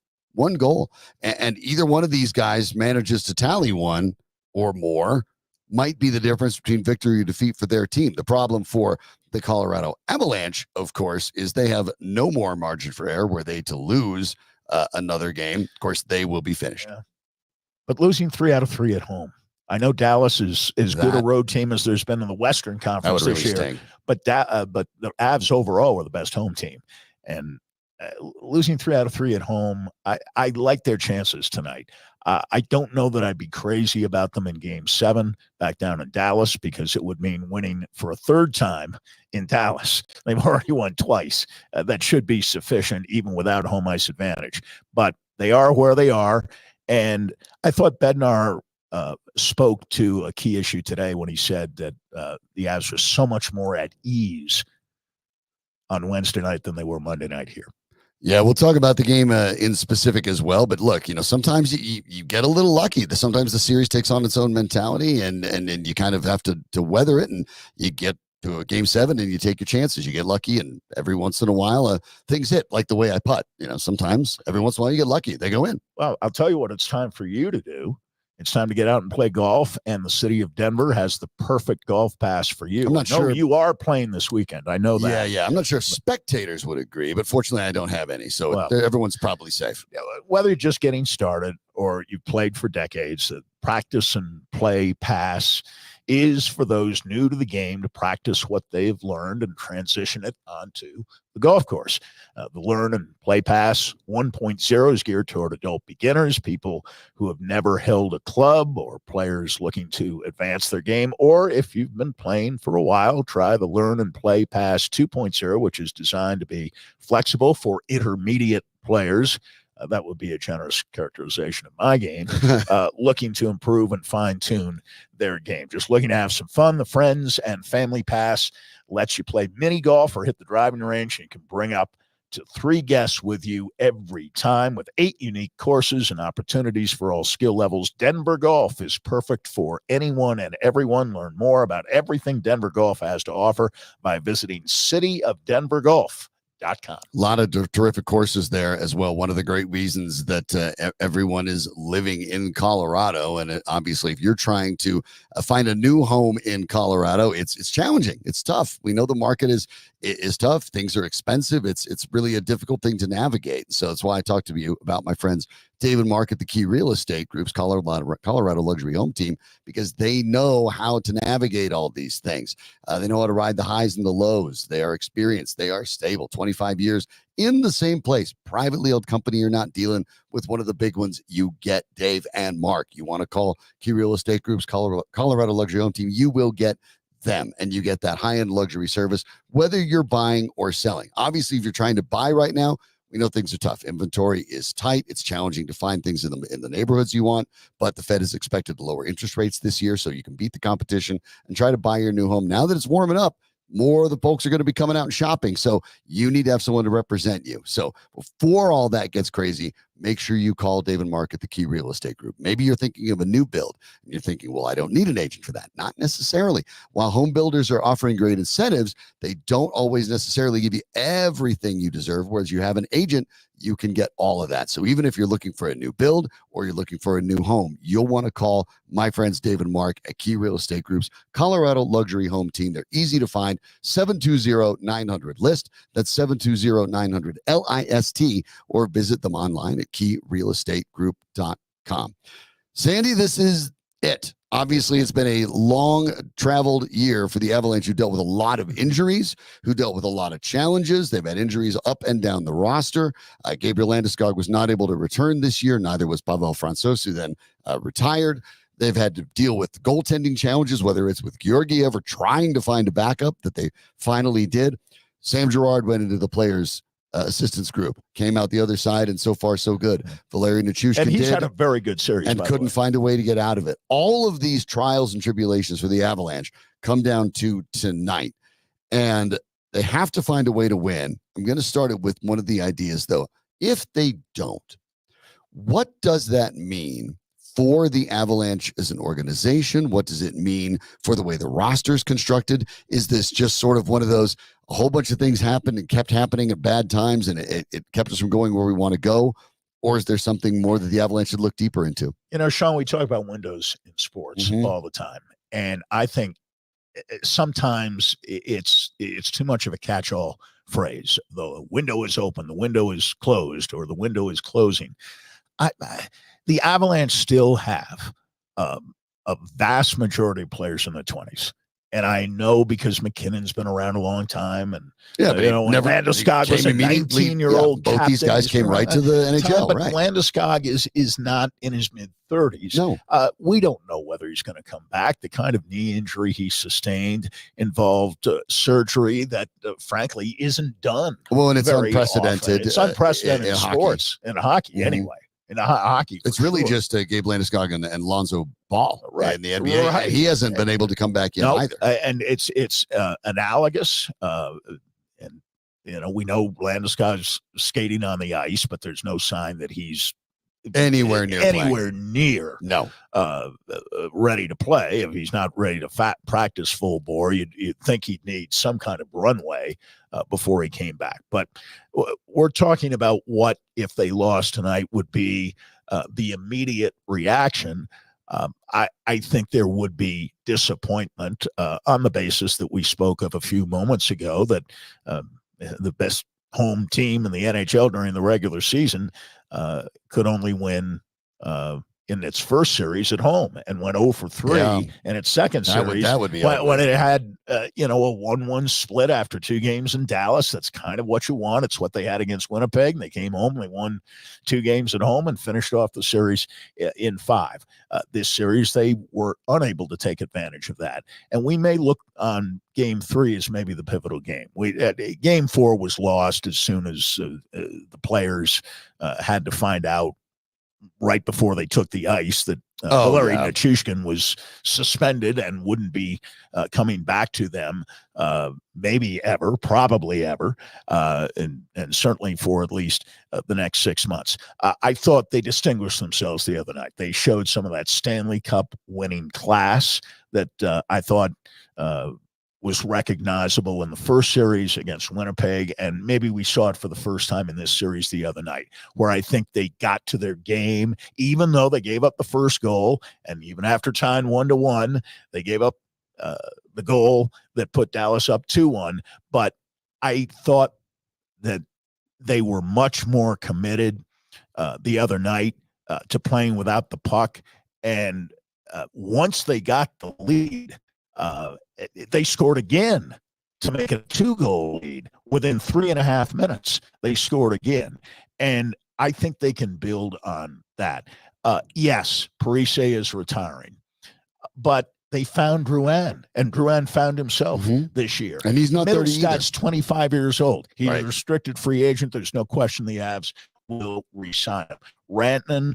S1: goal. And either one of these guys manages to tally 1 or more might be the difference between victory or defeat for their team. The problem for the Colorado Avalanche, of course, is they have no more margin for error were they to lose another game. Of course, they will be finished.
S2: Yeah. But losing 3 out of 3 at home. I know Dallas is as good a road team as there's been in the Western Conference this year.
S1: Sting.
S2: But the Avs overall are the best home team. And losing 3 out of 3 at home, I like their chances tonight. I don't know that I'd be crazy about them in Game 7 back down in Dallas because it would mean winning for a 3rd time in Dallas. They've already won twice. That should be sufficient even without home ice advantage. But they are where they are. And I thought Bednar spoke to a key issue today when he said that the Avs were so much more at ease on Wednesday night than they were Monday night here.
S1: Yeah, we'll talk about the game in specific as well. But look, sometimes you get a little lucky. Sometimes the series takes on its own mentality, and you kind of have to weather it, and you get to a Game 7 and you take your chances. You get lucky, and every once in a while things hit, like the way I putt. Sometimes every once in a while you get lucky. They go in.
S2: Well, I'll tell you what it's time for you to do. It's time to get out and play golf, and the city of Denver has the perfect golf pass for you.
S1: I'm not sure.
S2: You are playing this weekend. I know that.
S1: Yeah. I'm not sure if spectators would agree, but fortunately I don't have any, so everyone's probably safe.
S2: Whether you're just getting started or you've played for decades, the practice and play pass is for those new to the game to practice what they've learned and transition it onto the golf course. The Learn and Play Pass 1.0 is geared toward adult beginners, people who have never held a club, or players looking to advance their game. Or if you've been playing for a while, try the Learn and Play Pass 2.0, which is designed to be flexible for intermediate players. That would be a generous characterization of my game, looking to improve and fine-tune their game. Just looking to have some fun. The Friends and Family Pass lets you play mini golf or hit the driving range, and you can bring up to 3 guests with you every time with 8 unique courses and opportunities for all skill levels. Denver Golf is perfect for anyone and everyone. Learn more about everything Denver Golf has to offer by visiting cityofdenvergolf.com.
S1: A lot of terrific courses there as well. One of the great reasons that everyone is living in Colorado, and obviously if you're trying to find a new home in Colorado, it's challenging. It's tough. We know the market is tough. Things are expensive. It's really a difficult thing to navigate. So that's why I talked to you about my friends Dave and Mark at the Key Real Estate Group's Colorado Luxury Home Team, because they know how to navigate all these things. They know how to ride the highs and the lows. They are experienced. They are stable. 25 years in the same place. Privately owned company. You're not dealing with one of the big ones. You get Dave and Mark. You want to call Key Real Estate Group's Colorado Luxury Home Team, you will get them, and you get that high-end luxury service, whether you're buying or selling. Obviously, if you're trying to buy right now, we know things are tough. Inventory is tight. It's challenging to find things in the neighborhoods you want, but the Fed is expected to lower interest rates this year, so you can beat the competition and try to buy your new home. Now that it's warming up, more of the folks are going to be coming out and shopping, so you need to have someone to represent you. So before all that gets crazy, make sure you call Dave and Mark at the Key Real Estate Group. Maybe you're thinking of a new build, and you're thinking, well, I don't need an agent for that. Not necessarily. While home builders are offering great incentives, they don't always necessarily give you everything you deserve, whereas you have an agent, you can get all of that. So even if you're looking for a new build or you're looking for a new home, you'll want to call my friends Dave and Mark at Key Real Estate Group's Colorado Luxury Home Team. They're easy to find. 720-900-LIST. That's 720-900-LIST, or visit them online at keyrealestategroup.com. Sandy, this is it. Obviously, it's been a long-traveled year for the Avalanche, who dealt with a lot of injuries, who dealt with a lot of challenges. They've had injuries up and down the roster. Gabriel Landeskog was not able to return this year. Neither was Pavel Francouz, who then retired. They've had to deal with goaltending challenges, whether it's with Georgiev or trying to find a backup that they finally did. Sam Girard went into the players' assistance group, came out the other side, and so far so good. Valeri Nichushkin
S2: and he's
S1: did,
S2: had a very good series
S1: and couldn't find a way to get out of it. All of these trials and tribulations for the Avalanche come down to tonight, and they have to find a way to win. I'm going to start it with one of the ideas, though. If they don't, what does that mean for the Avalanche as an organization? What does it mean for the way the roster is constructed? Is this just sort of one of those, a whole bunch of things happened and kept happening at bad times, and it kept us from going where we want to go? Or is there something more that the Avalanche should look deeper into?
S2: You know, Sean, we talk about windows in sports all the time. And I think sometimes it's too much of a catch-all phrase. The window is open, the window is closed, or the window is closing. The Avalanche still have a vast majority of players in the 20s. And I know because McKinnon's been around a long time, and Landeskog was a 19-year-old.
S1: Both these guys came right to the NHL,
S2: but
S1: right?
S2: Landeskog is not in his mid-30s.
S1: No.
S2: We don't know whether he's going to come back. The kind of knee injury he sustained involved surgery that, frankly, isn't done.
S1: Well, and it's unprecedented.
S2: Often. It's unprecedented in sports, in hockey anyway. In hockey,
S1: it's really just Gabe Landeskog and Lonzo Ball in the NBA.
S2: Right.
S1: He hasn't been able to come back in either.
S2: And it's analogous. And we know Landeskog's skating on the ice, but there's no sign that he's
S1: anywhere near
S2: ready to play. If he's not ready to practice full bore, you'd think he'd need some kind of runway before he came back. But we're talking about what, if they lost tonight, would be the immediate reaction. I think there would be disappointment on the basis that we spoke of a few moments ago, that the best home team in the NHL during the regular season could only win in its first series at home, and went 0 for 3 in its second series.
S1: That would be
S2: when it had a 1-1 split after 2 games in Dallas. That's kind of what you want. It's what they had against Winnipeg. They came home, they won 2 games at home, and finished off the series in 5. This series, they were unable to take advantage of that, and we may look on Game 3 as maybe the pivotal game. Game 4 was lost as soon as the players had to find out right before they took the ice that Valeri Nichushkin was suspended and wouldn't be coming back to them maybe ever, probably ever, and certainly for at least the next 6 months. I thought they distinguished themselves the other night. They showed some of that Stanley Cup winning class that I thought was recognizable in the first series against Winnipeg, and maybe we saw it for the first time in this series the other night, where I think they got to their game, even though they gave up the first goal, and even after tying 1-1, they gave up the goal that put Dallas up 2-1. But I thought that they were much more committed the other night to playing without the puck, and once they got the lead, they scored again to make it a 2-goal lead. Within 3.5 minutes, they scored again. And I think they can build on that. Yes, Parise is retiring, but they found Drouin, and Drouin found himself this year.
S1: And he's not 30 either.
S2: Scott's 25 years old. He's a restricted free agent. There's no question the Avs will re-sign him. Rantanen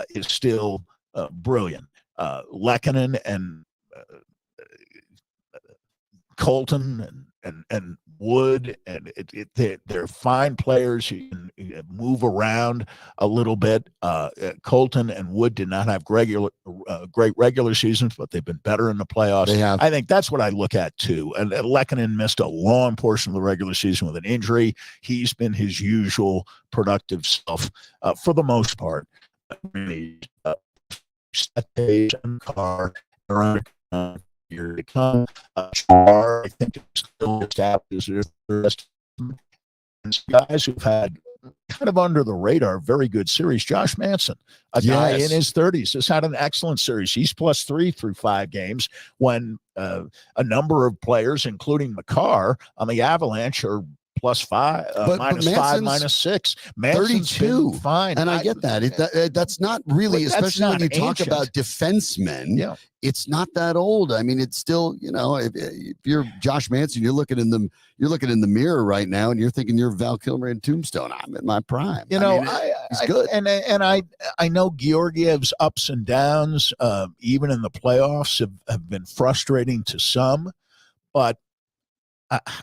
S2: is still brilliant. Lehkonen and Colton and Wood, and they're fine players who can move around a little bit. Colton and Wood did not have great regular seasons, but they've been better in the playoffs.
S1: They have.
S2: I think that's what I look at too. And Lehkonen missed a long portion of the regular season with an injury. He's been his usual productive self for the most part. Car year to come. Char, I think, is still established as the rest of them. And guys who've had kind of under the radar very good series. Josh Manson, a guy in his 30s, has had an excellent series. He's +3 through 5 games when a number of players, including McCarr on the Avalanche, are +5, -5, -6. Manson's 32,
S1: fine, and I get that. That's not really, especially when you talk about defensemen.
S2: Yeah,
S1: it's not that old. I mean, it's still, if you're Josh Manson, you're looking in the mirror right now, and you're thinking you're Val Kilmer and Tombstone. I'm in my prime.
S2: He's good. And I know Georgiev's ups and downs, even in the playoffs, have been frustrating to some, but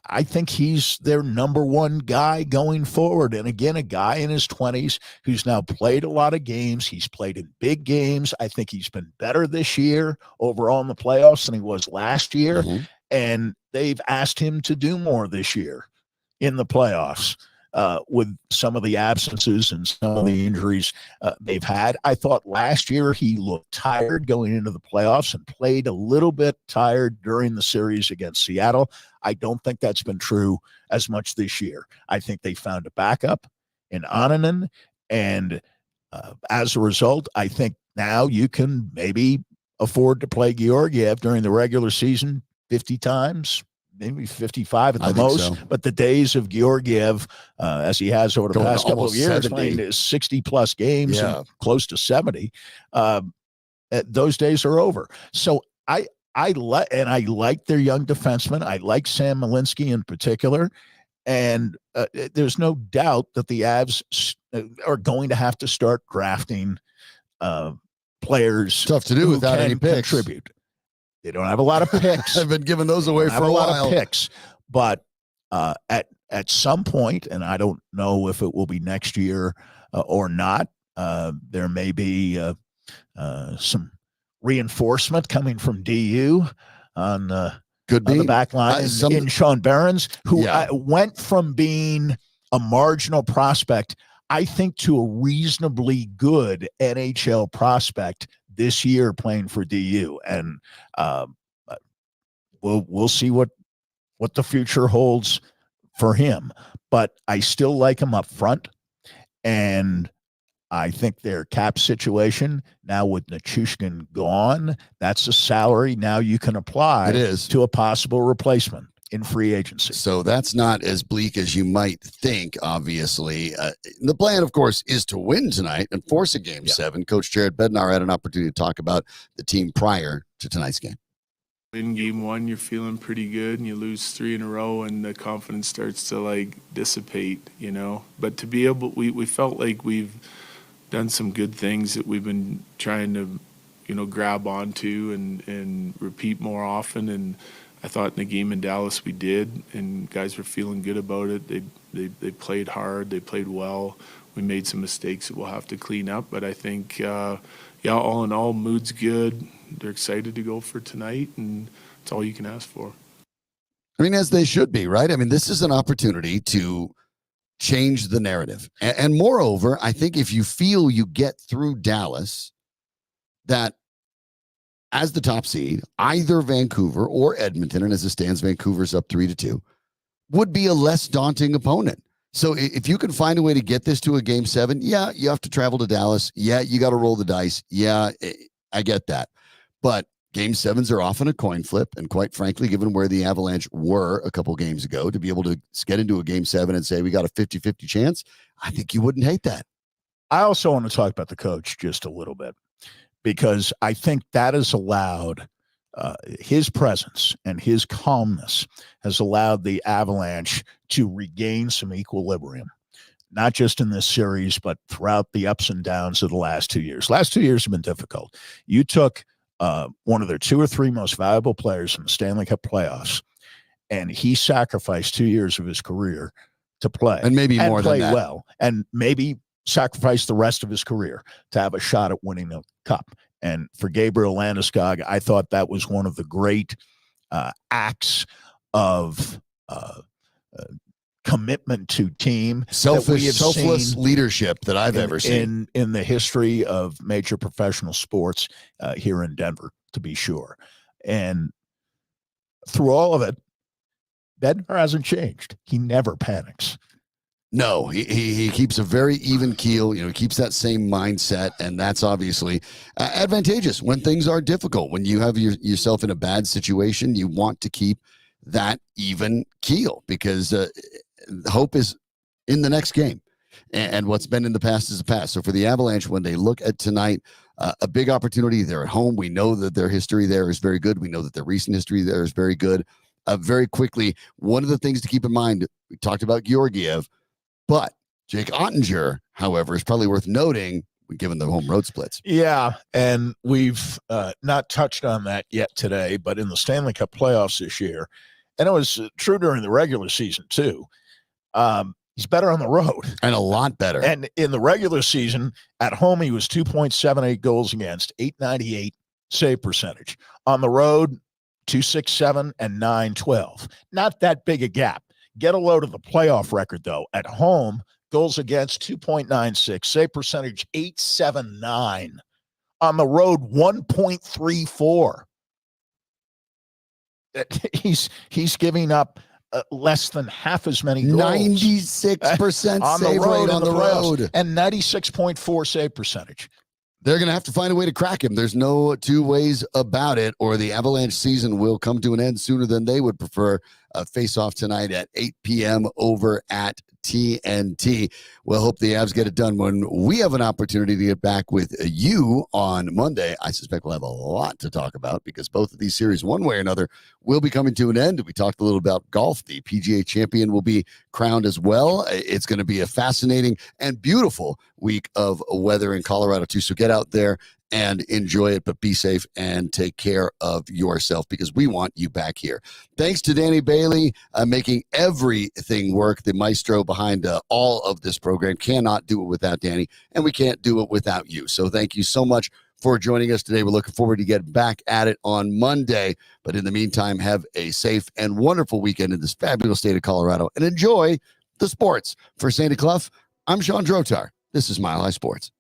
S2: I think he's their number one guy going forward. And again, a guy in his 20s who's now played a lot of games. He's played in big games. I think he's been better this year overall in the playoffs than he was last year. And they've asked him to do more this year in the playoffs with some of the absences and some of the injuries they've had. I thought last year he looked tired going into the playoffs and played a little bit tired during the series against Seattle. I don't think that's been true as much this year. I think they found a backup in Ananen, and as a result, I think now you can maybe afford to play Georgiev during the regular season 50 times, maybe 55 at the most. But the days of Georgiev, as he has over the past couple of years, 70. Playing 60-plus games, and close to 70, those days are over. So I like their young defensemen. I like Sam Malinsky in particular. And there's no doubt that the Avs are going to have to start drafting players.
S1: Tough to do without any picks.
S2: Contribute. They don't have a lot of picks.
S1: I've been giving those away for a while.
S2: Lot of picks, but at some point, and I don't know if it will be next year or not, there may be some reinforcement coming from DU on the back line in Sean Barons, who went from being a marginal prospect, I think, to a reasonably good NHL prospect this year playing for DU. And we'll see what the future holds for him. But I still like him up front, and I think their cap situation now with Nichushkin gone, that's a salary now you can apply to a possible replacement in free agency.
S1: So that's not as bleak as you might think, obviously. The plan, of course, is to win tonight and force a Game 7. Coach Jared Bednar had an opportunity to talk about the team prior to tonight's game.
S6: In Game 1, you're feeling pretty good, and you lose 3 in a row, and the confidence starts to dissipate, But to be able, we felt like we've done some good things that we've been trying to, grab onto and repeat more often. And I thought in the game in Dallas we did, and guys were feeling good about it. They played hard, they played well. We made some mistakes that we'll have to clean up, but I think, all in all, mood's good. They're excited to go for tonight, and it's all you can ask for.
S1: I mean, as they should be, right? I mean, this is an opportunity to change the narrative. And moreover, I think if you feel you get through Dallas, that as the top seed, either Vancouver or Edmonton, and as it stands, Vancouver's up 3-2, would be a less daunting opponent. So if you can find a way to get this to a game 7, yeah, you have to travel to Dallas. Yeah, you got to roll the dice. Yeah, I get that. But game 7s are often a coin flip. And quite frankly, given where the Avalanche were a couple games ago, to be able to get into a game 7 and say we got a 50-50 chance, I think you wouldn't hate that.
S2: I also want to talk about the coach just a little bit, because I think that has allowed his presence and his calmness has allowed the Avalanche to regain some equilibrium, not just in this series, but throughout the ups and downs of the last 2 years. Last 2 years have been difficult. You took one of their 2 or 3 most valuable players in the Stanley Cup playoffs, and he sacrificed 2 years of his career to play.
S1: And maybe more than that.
S2: Well, and maybe sacrifice the rest of his career to have a shot at winning the cup. And for Gabriel Landeskog, I thought that was one of the great acts of commitment to team,
S1: selfless leadership that I've ever seen
S2: in the history of major professional sports here in Denver, to be sure. And through all of it, Bednar hasn't changed. He never panics.
S1: No, he keeps a very even keel. He keeps that same mindset, and that's obviously advantageous when things are difficult. When you have yourself in a bad situation, you want to keep that even keel, because hope is in the next game, and what's been in the past is the past. So for the Avalanche, when they look at tonight, a big opportunity. They're at home. We know that their history there is very good. We know that their recent history there is very good. Very quickly, one of the things to keep in mind, we talked about Georgiev, but Jake Ottinger, however, is probably worth noting given the home road splits.
S2: Yeah, and we've not touched on that yet today, but in the Stanley Cup playoffs this year, and it was true during the regular season too, he's better on the road.
S1: And a lot better.
S2: And in the regular season, at home, he was 2.78 goals against, 898 save percentage. On the road, 267 and 912. Not that big a gap. Get a load of the playoff record, though. At home, goals against 2.96, save percentage 879. On the road, 1.34. He's giving up less than half as many goals.
S1: 96%
S2: on the
S1: save
S2: road
S1: rate on the road.
S2: And 96.4 save percentage.
S1: They're going to have to find a way to crack him. There's no two ways about it, or the Avalanche season will come to an end sooner than they would prefer. Face-off tonight at 8 p.m. over at TNT. We'll hope the Avs get it done when we have an opportunity to get back with you on Monday. I suspect we'll have a lot to talk about because both of these series, one way or another, will be coming to an end. We talked a little about golf. The PGA champion will be crowned as well. It's going to be a fascinating and beautiful week of weather in Colorado, too. So get out there and enjoy it, but be safe and take care of yourself because we want you back here. Thanks to Danny Bailey, making everything work, the maestro behind all of this program. Cannot do it without Danny, and we can't do it without you. So thank you so much for joining us today. We're looking forward to get back at it on Monday. But in the meantime, have a safe and wonderful weekend in this fabulous state of Colorado and enjoy the sports. For Sandy Clough, I'm Shawn Drotar. This is Mile High Sports.